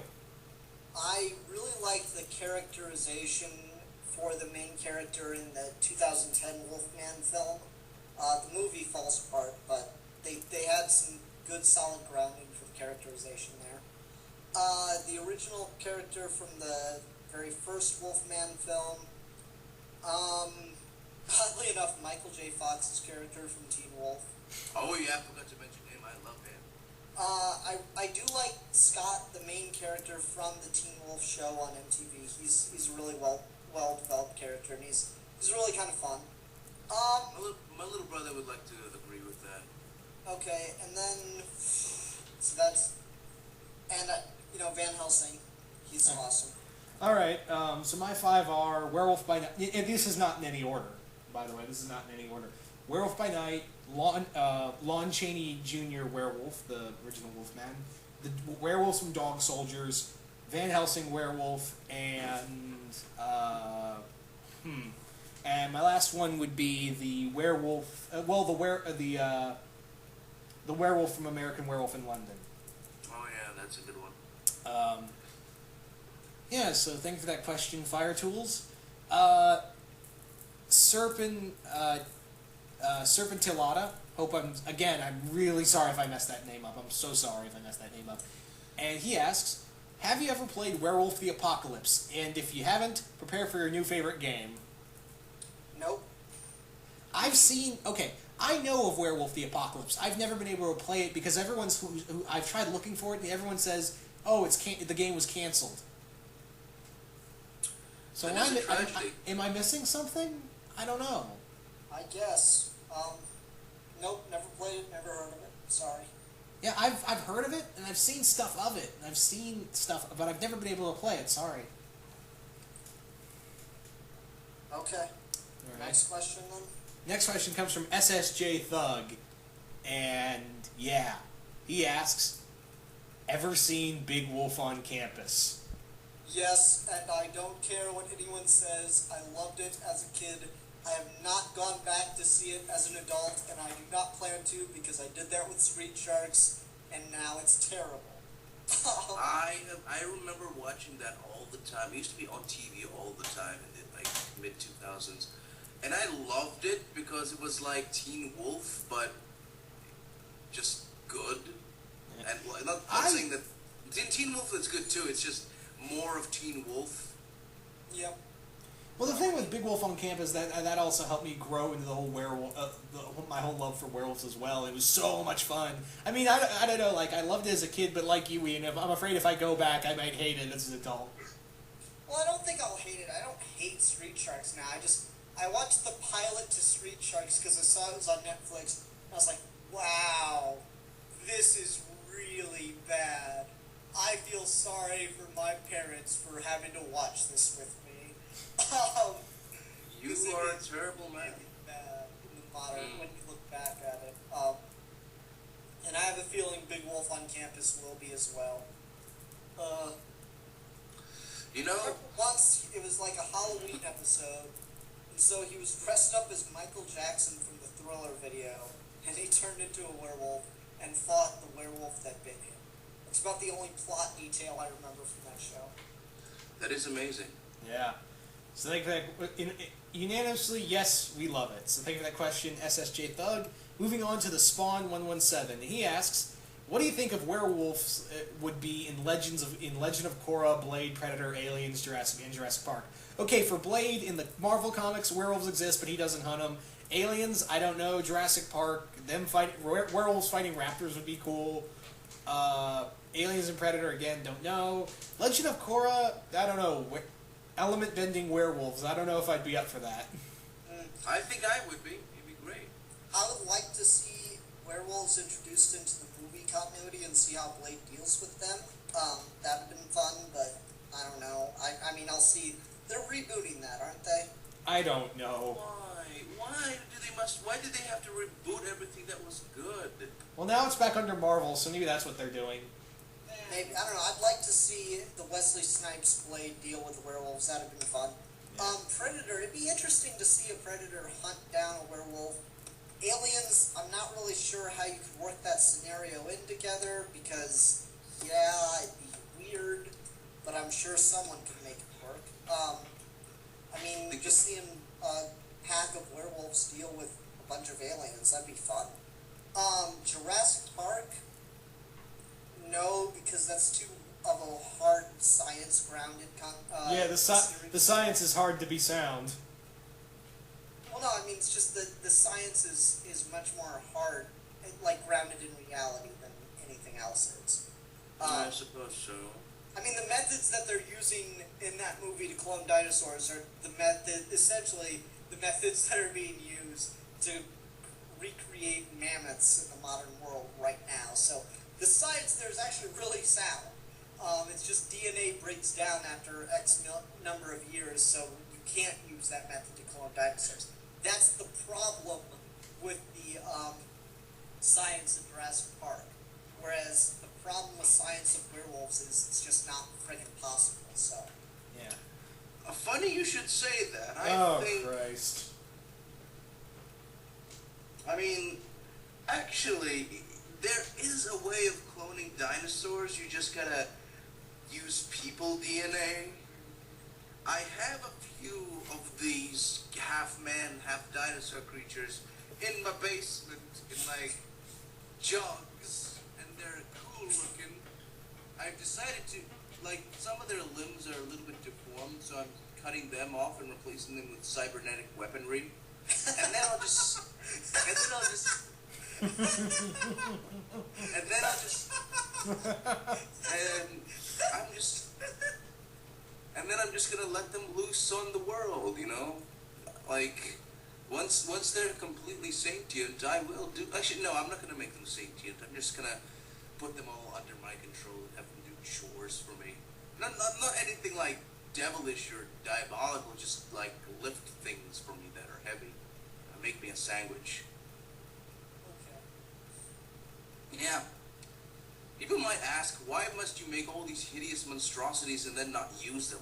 I really liked the characterization for the main character in the 2010 Wolfman film. The movie falls apart, but they had some good solid grounding for the characterization there. The original character from the very first Wolfman film. Oddly enough, Michael J. Fox's character from Teen Wolf. Oh yeah, I forgot to mention him. I love him. I do like Scott, the main character from the Teen Wolf show on MTV. He's a really well developed character, and he's really kind of fun. My little brother would like to agree with that. Okay, and then so that's Van Helsing. He's awesome. All right. So my 5 are Werewolf by Night. And this is not in any order, by the way. This is not in any order. Werewolf by Night, Lon Chaney Jr. Werewolf, the original Wolfman, the Werewolves from Dog Soldiers, Van Helsing Werewolf, and and my last one would be the Werewolf. The Werewolf from American Werewolf in London. Oh yeah, that's a good one. Yeah, so thank you for that question, Fire Tools. Serpentilata. I'm really sorry if I messed that name up. I'm so sorry if I messed that name up. And he asks, have you ever played Werewolf the Apocalypse? And if you haven't, prepare for your new favorite game. Nope. I know of Werewolf the Apocalypse. I've never been able to play it because who I've tried looking for it, and everyone says, oh, the game was canceled. So am I missing something? I don't know. I guess. Nope, never played it, never heard of it. Sorry. Yeah, I've heard of it, and I've seen stuff of it. But I've never been able to play it. Sorry. Okay. All right. Next question, then. Next question comes from SSJ Thug, and yeah, he asks, ever seen Big Wolf on Campus? Yes, and I don't care what anyone says. I loved it as a kid. I have not gone back to see it as an adult, and I do not plan to because I did that with Street Sharks, and now it's terrible. I remember watching that all the time. It used to be on TV all the time in the mid 2000s, and I loved it because it was like Teen Wolf, but just good. And I'm saying that Teen Wolf is good too. It's just more of Teen Wolf. Yep. Well, the thing with Big Wolf on Campus, that also helped me grow into the whole werewolf, my whole love for werewolves as well. It was so much fun. I mean, I don't know, I loved it as a kid, but like you, Ian, I'm afraid if I go back, I might hate it as an adult. Well, I don't think I'll hate it. I don't hate Street Sharks now. I watched the pilot to Street Sharks because I saw it was on Netflix, and I was like, wow, this is really bad. I feel sorry for my parents for having to watch this with me. You are a terrible man. Really bad in the modern when you look back at it. And I have a feeling Big Wolf on Campus will be as well. Once it was like a Halloween episode, and so he was dressed up as Michael Jackson from the Thriller video, and he turned into a werewolf and fought the werewolf that bit him. It's about the only plot detail I remember from that show. That is amazing. Yeah. So thank you for that. Unanimously, yes, we love it. So thank you for that question, SSJ Thug. Moving on to the Spawn 117. He asks, what do you think of werewolves would be in Legend of Korra, Blade, Predator, Aliens, Jurassic, and Jurassic Park? Okay, for Blade, in the Marvel comics, werewolves exist, but he doesn't hunt them. Aliens, I don't know. Jurassic Park, werewolves fighting raptors would be cool. Aliens and Predator, again, don't know. Legend of Korra, I don't know. Element-bending werewolves, I don't know if I'd be up for that. I think I would be. It'd be great. I would like to see werewolves introduced into the movie continuity and see how Blade deals with them. That would have been fun, but I don't know. I mean, I'll see. They're rebooting that, aren't they? I don't know. Why did they have to reboot everything that was good? Well, now it's back under Marvel, so maybe that's what they're doing. Maybe, I don't know. I'd like to see the Wesley Snipes Blade deal with the werewolves. That'd have been fun. Yeah. Predator. It'd be interesting to see a Predator hunt down a werewolf. Aliens, I'm not really sure how you could work that scenario in together because, yeah, it'd be weird, but I'm sure someone could make it work. I mean, just seeing a pack of werewolves deal with a bunch of aliens, that'd be fun. Jurassic Park, no, because that's too of a hard science-grounded yeah, the science is hard to be sound. Well, no, I mean, it's just that the science is much more hard, like grounded in reality than anything everything else is. I suppose so. I mean, the methods that they're using in that movie to clone dinosaurs are essentially the methods that are being used to recreate mammoths in the modern world right now. So the science there is actually really sound. It's just DNA breaks down after X number of years, so you can't use that method to clone dinosaurs. That's the problem with the science of Jurassic Park. Whereas the problem with science of werewolves is it's just not friggin' possible, so. Yeah. Funny you should say that. Oh, I think, Christ. I mean, actually, there is a way of cloning dinosaurs. You just gotta use people DNA. I have a few of these half-man, half-dinosaur creatures in my basement in, like, jugs, and they're cool looking. I've decided to, like, some of their limbs are a little bit deformed, so I'm cutting them off and replacing them with cybernetic weaponry. And then I'll just, and then I'll just, and then I'll just, and I'm just, and then I'm just gonna let them loose on the world, you know? Like, once they're completely sentient, I will do, actually, no, I'm not gonna make them sentient. I'm just gonna put them all under my control and have them do chores for me. Not anything like devilish or diabolical, just like lift things for me that are heavy. Make me a sandwich. Okay. Yeah. People might ask, why must you make all these hideous monstrosities and then not use them?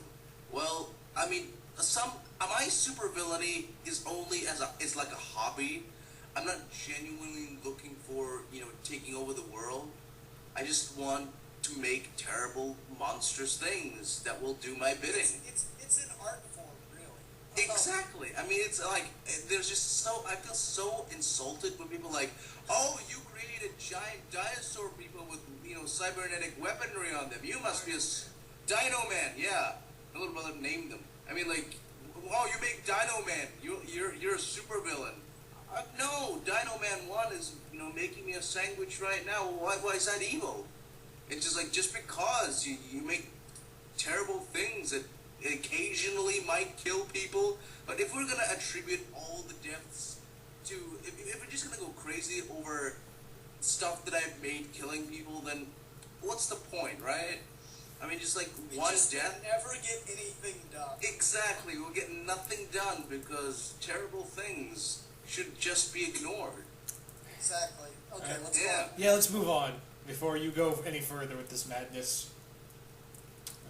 Well, I mean, my supervillainy is only it's like a hobby. I'm not genuinely looking for, taking over the world. I just want to make terrible, monstrous things that will do my bidding. It's an art form, really. Exactly. I mean, it's like, there's just I feel so insulted when people are like, oh, you created giant dinosaur people with, cybernetic weaponry on them. You must be a Dino Man. Yeah. My little brother named them. I mean, like, oh, you make Dino Man. You're a supervillain. No, Dino Man 1 is, making me a sandwich right now. Why is that evil? It's just like, just because you make terrible things that occasionally might kill people, but if we're gonna attribute all the deaths to, if we're just gonna go crazy over stuff that I've made killing people, then what's the point, right? I mean, just like one death. Never get anything done. Exactly, we'll get nothing done because terrible things should just be ignored. Exactly. Okay, let's go. Yeah, let's move on before you go any further with this madness.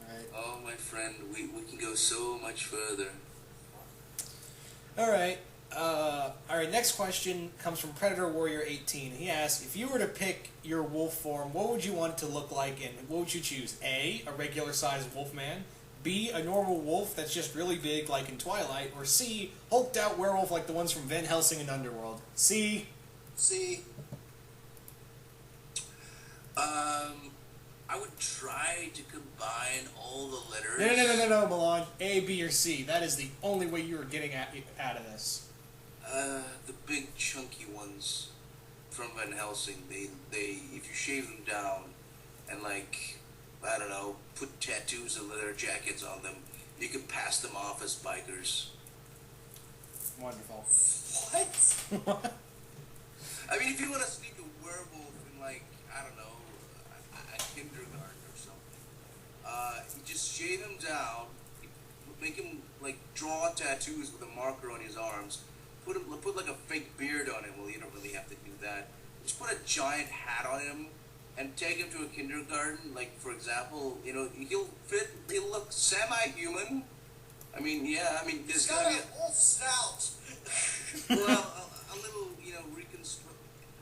Alright. Oh, my friend, we can go so much further. Alright. Alright, next question comes from Predator Warrior 18. He asks, if you were to pick your wolf form, what would you want it to look like, and what would you choose? A regular-sized wolfman, B, a normal wolf that's just really big, like in Twilight, or C, hulked-out werewolf like the ones from Van Helsing and Underworld? C. I would try to combine all the letters. No, Milan. A, B, or C. That is the only way you are getting out of this. The big chunky ones from Van Helsing, they if you shave them down and, like, I don't know, put tattoos and leather jackets on them, you can pass them off as bikers. Wonderful. What? I mean, if you want to sneak a werewolf in, like, I don't know, a kindergarten or something, you just shave him down, make him, like, draw tattoos with a marker on his arms, put like a fake beard on him. Well, you don't really have to do that. Just put a giant hat on him and take him to a kindergarten. Like, for example, he'll look semi-human. I mean, yeah, I mean, there's got gonna be a wolf snout. well, a little, reconstruct.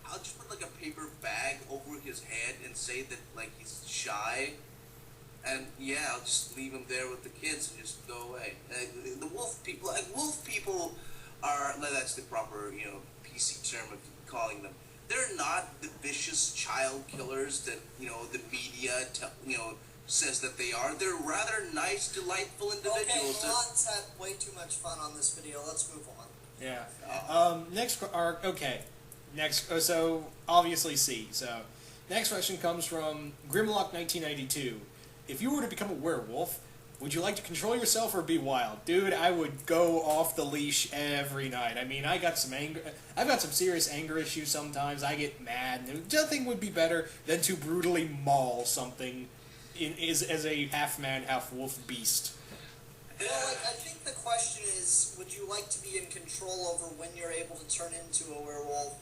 I'll just put like a paper bag over his head and say that, like, he's shy, and yeah, I'll just leave him there with the kids and just go away. The wolf people are, that's the proper, PC term of calling them. They're not the vicious child killers that, the media, says that they are. They're rather nice, delightful individuals. Okay, Milan's had way too much fun on this video. Let's move on. Yeah. Next. So obviously C. So Next question comes from Grimlock1992. If you were to become a werewolf, would you like to control yourself or be wild? Dude, I would go off the leash every night. I mean, I've got some serious anger issues sometimes. I get mad. Nothing would be better than to brutally maul something as a half-man, half-wolf beast. Well, I think the question is, would you like to be in control over when you're able to turn into a werewolf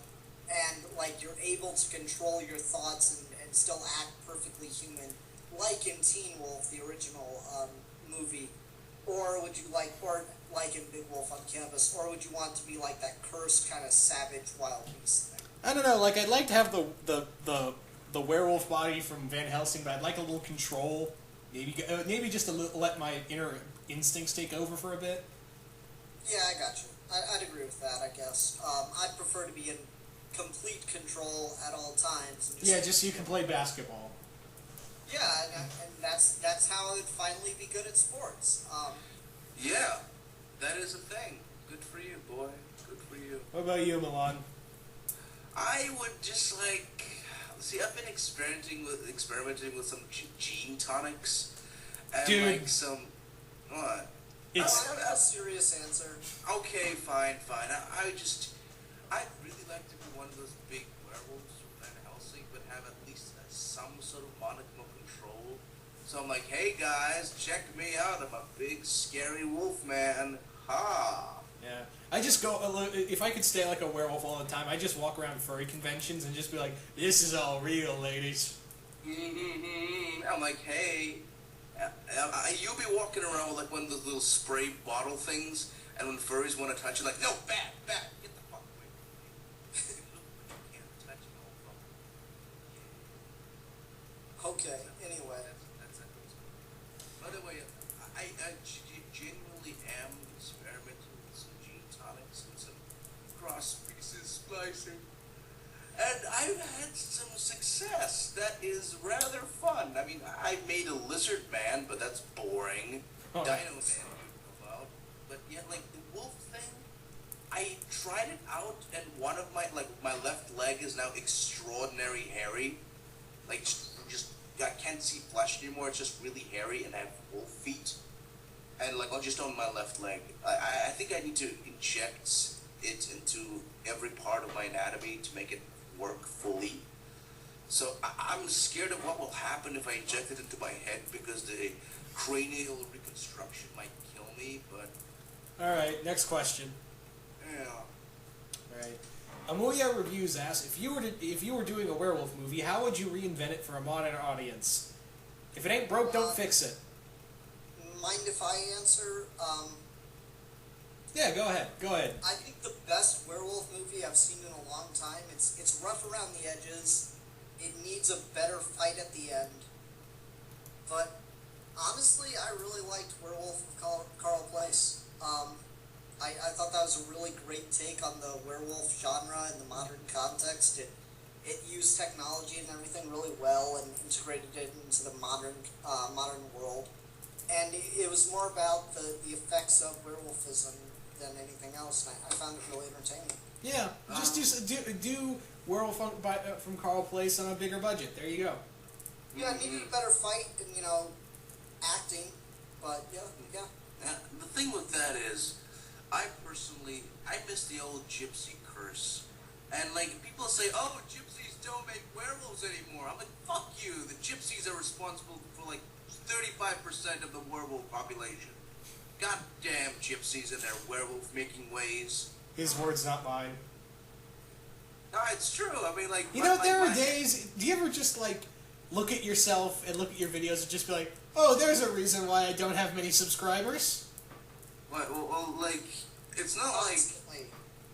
and, you're able to control your thoughts and still act perfectly human, like in Teen Wolf, the original movie, or would you like in Big Wolf on Canvas, or would you want to be like that cursed kind of savage wild beast thing? I don't know, I'd like to have the werewolf body from Van Helsing, but I'd like a little control, maybe just to let my inner instincts take over for a bit. Yeah, I got you. I'd agree with that, I guess. I'd prefer to be in complete control at all times. And just so you can play basketball. Yeah, and that's how I would finally be good at sports. Yeah, that is a thing. Good for you, boy. Good for you. What about you, Milan? I would just see. I've been experimenting with some gene tonics and Dude. some what? I have a serious answer. Okay, fine. I'd really like to be one of those big werewolves from Van Helsing, but have at least some sort of modicum of control. So I'm like, hey guys, check me out. I'm a big, scary wolf man. Ha! Yeah. I just go, if I could stay like a werewolf all the time, I just walk around furry conventions and just be like, this is all real, ladies. I'm like, hey, you'll be walking around with one of those little spray bottle things, and when furries want to touch you, like, no, bad, get the fuck away from me. You can't touch me, old fucker. Okay, anyway. That's it. By the way, I genuinely am experimenting with some gene tonics and some cross species splicing. And I've had some success. That is rather fun. I mean, I made a lizard man, but that's boring. Oh. Dino man, you know about. But yet, the wolf thing, I tried it out, and one of my left leg is now extraordinary hairy. Just I can't see flesh anymore. It's just really hairy, and I have wolf feet. And just on my left leg, I think I need to inject it into every part of my anatomy to make it work fully. So I'm scared of what will happen if I inject it into my head, because the cranial reconstruction might kill me. But Alright, next question. yeah. Alright. Amuya Reviews asks, if you were doing a werewolf movie, how would you reinvent it for a modern audience? If it ain't broke, don't fix it. Mind if I answer? Yeah, go ahead. I think the best werewolf movie I've seen in a long time. It's rough around the edges. It needs a better fight at the end. But honestly, I really liked Werewolf of Carl Place. I thought that was a really great take on the werewolf genre in the modern context. It used technology and everything really well and integrated it into the modern world. And it was more about the effects of werewolfism than anything else, and I found it really entertaining. Yeah, just do Werewolf from Carl Place on a bigger budget. There you go. Yeah, it needed a better fight and, acting, but yeah. The thing with that is, I miss the old gypsy curse. And people say, oh, gypsies don't make werewolves anymore. I'm like, fuck you. The gypsies are responsible for 35% of the werewolf population. Goddamn gypsies and their werewolf making ways. His words, not mine. No, it's true. I mean, there are days. Do you ever just look at yourself and look at your videos and just be like, oh, there's a reason why I don't have many subscribers? Well, it's not constantly.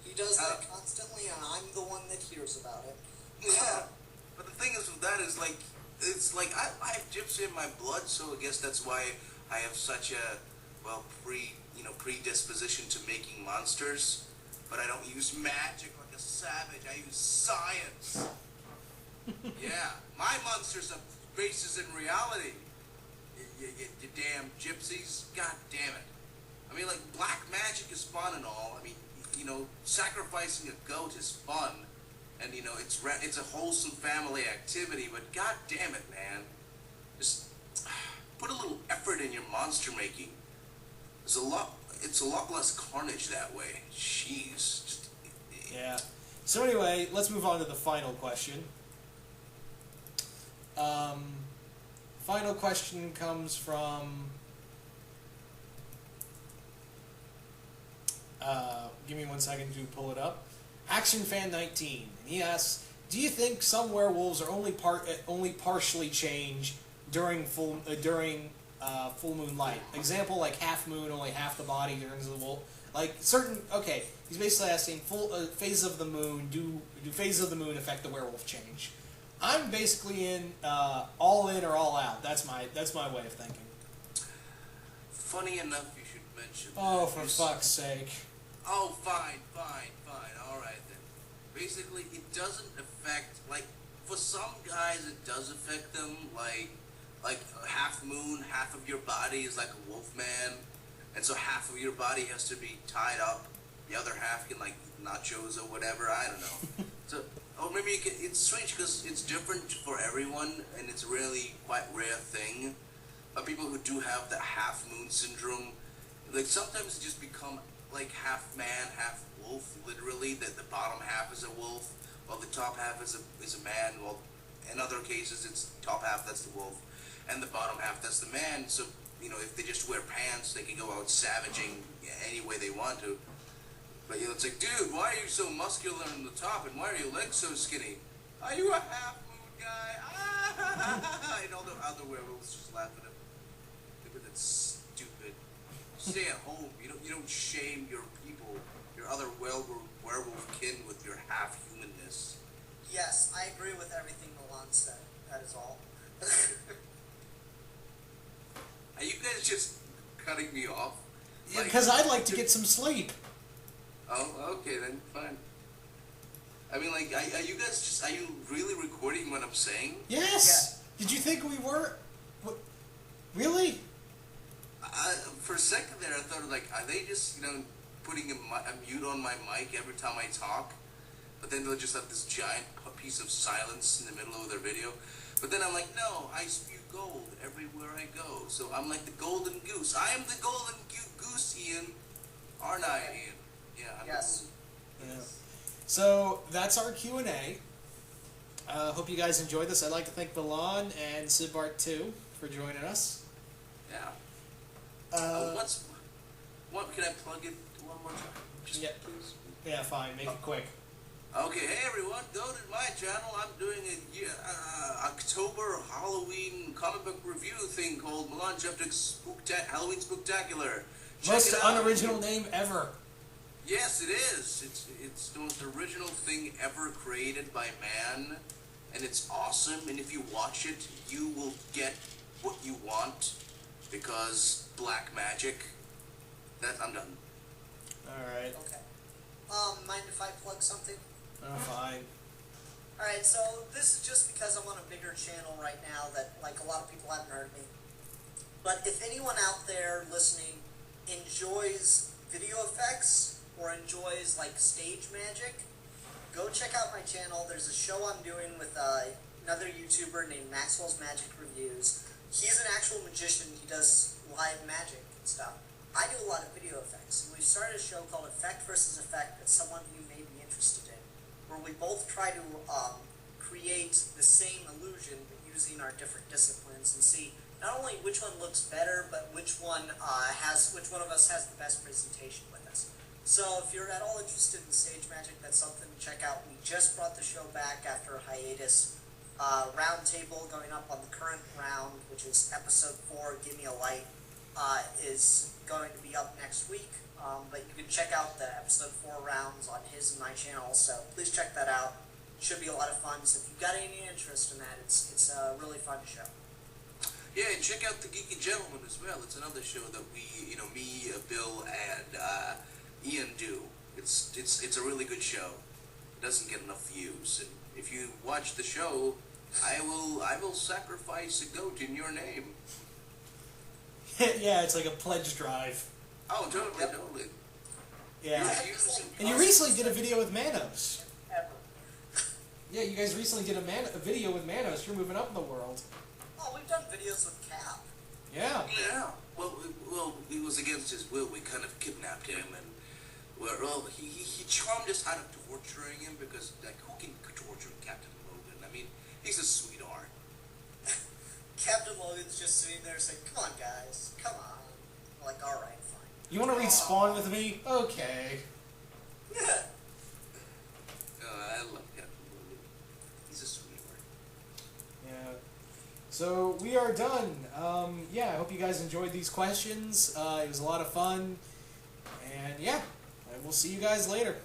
He does that constantly, and I'm the one that hears about it. Yeah. But the thing is with that is it's I have gypsy in my blood, so I guess that's why I have such a predisposition to making monsters. But I don't use magic like a savage. I use science. Yeah, my monsters are bases in reality. You damn gypsies. God damn it. I mean, black magic is fun and all. I mean, sacrificing a goat is fun. and it's a wholesome family activity. But god damn it, man, just put a little effort in your monster making. It's a lot less carnage that way. Jeez. Yeah. So anyway, let's move on to the final question. Final question comes from... give me 1 second to pull it up. ActionFan19. And he asks, do you think some werewolves are only partially changed during full moon light? Example, like half moon, only half the body turns the wolf. Like certain. Okay, he's basically asking phase of the moon. Do phases of the moon affect the werewolf change? I'm basically in all in or all out. That's my way of thinking. Funny enough, you should mention. Oh, for fuck's sake. Oh, fine. All right then. Basically, it doesn't affect, like, for some guys it does affect them, like half moon, half of your body is like a wolf man, and so half of your body has to be tied up, the other half can, like, nachos or whatever, I don't know. So, or maybe it's strange because it's different for everyone, and it's a really quite rare thing. But people who do have the half moon syndrome, like, sometimes just become like half man, half wolf, literally, that the bottom half is a wolf, while the top half is a man. Well, in other cases, it's top half, that's the wolf, and the bottom half, that's the man. So, if they just wear pants, they can go out savaging any way they want to. But, it's like, dude, why are you so muscular on the top, and why are your legs so skinny? Are you a half moon guy? Ah! And all the other werewolves just laugh at him. Look at that stupid. Stay at home. You don't shame your people, your other werewolf kin with your half humanness. Yes, I agree with everything Milan said. That is all. Are you guys just cutting me off? Yeah, because I'd like to get some sleep. Oh, okay then, fine. I mean, like, are you really recording what I'm saying? Yes. Yeah. Did you think we were? What? Really? For a second there, I thought, like, are they just, putting a mute on my mic every time I talk? But then they'll just have this giant piece of silence in the middle of their video. But then I'm like, no, I spew gold everywhere I go. So I'm like the golden goose. I am the golden goose, Ian. Aren't I, Ian? Yeah, I'm yes. Yeah. So that's our Q&A. Hope you guys enjoyed this. I'd like to thank Milan and Sydpart2 for joining us. Yeah. What can I plug it one more time? Just yeah. Please. Yeah, fine. Make it quick. Okay, hey everyone, go to my channel. I'm doing a October Halloween comic book review thing called MilanJeftic's Halloween Spooktacular. Most unoriginal name ever. Yes, it is. It's the most original thing ever created by man, and it's awesome. And if you watch it, you will get what you want because black magic. I'm done. All right. Okay. Mind if I plug something? Oh, fine. Alright, so this is just because I'm on a bigger channel right now that, like, a lot of people haven't heard of me. But if anyone out there listening enjoys video effects or enjoys, like, stage magic, go check out my channel. There's a show I'm doing with another YouTuber named Maxwell's Magic Reviews. He's an actual magician. He does live magic and stuff. I do a lot of video effects. We've started a show called Effect versus Effect that some of you may be interested in, where we both try to create the same illusion but using our different disciplines and see not only which one looks better, but which one of us has the best presentation with us. So if you're at all interested in stage magic, that's something to check out. We just brought the show back after a hiatus. Round table going up on the current round, which is episode 4, Give Me a Light, is going to be up next week. But you can check out the episode 4 rounds on his and my channel, so please check that out. Should be a lot of fun. So if you've got any interest in that, it's a really fun show. Yeah, and check out The Geeky Gentleman as well. It's another show that we, me, Bill, and Ian do. It's a really good show. It doesn't get enough views, and if you watch the show, I will sacrifice a goat in your name. Yeah, it's like a pledge drive. Oh, totally. Yeah. And you recently did a video with Manos. Ever. Yeah, you guys recently did a video with Manos. You're moving up in the world. Oh, we've done videos with Cap. Yeah. Yeah. Well, it was against his will. We kind of kidnapped him, and he charmed us out of torturing him because, like, who can torture Captain Logan? I mean, he's a sweetheart. Captain Logan's just sitting there saying, "Come on, guys, come on." I'm like, all right, fine. You want to read Spawn with me? Okay. Yeah. I love Captain Logan. He's a sweetheart. Yeah. So we are done. Yeah, I hope you guys enjoyed these questions. It was a lot of fun. And yeah, we'll see you guys later.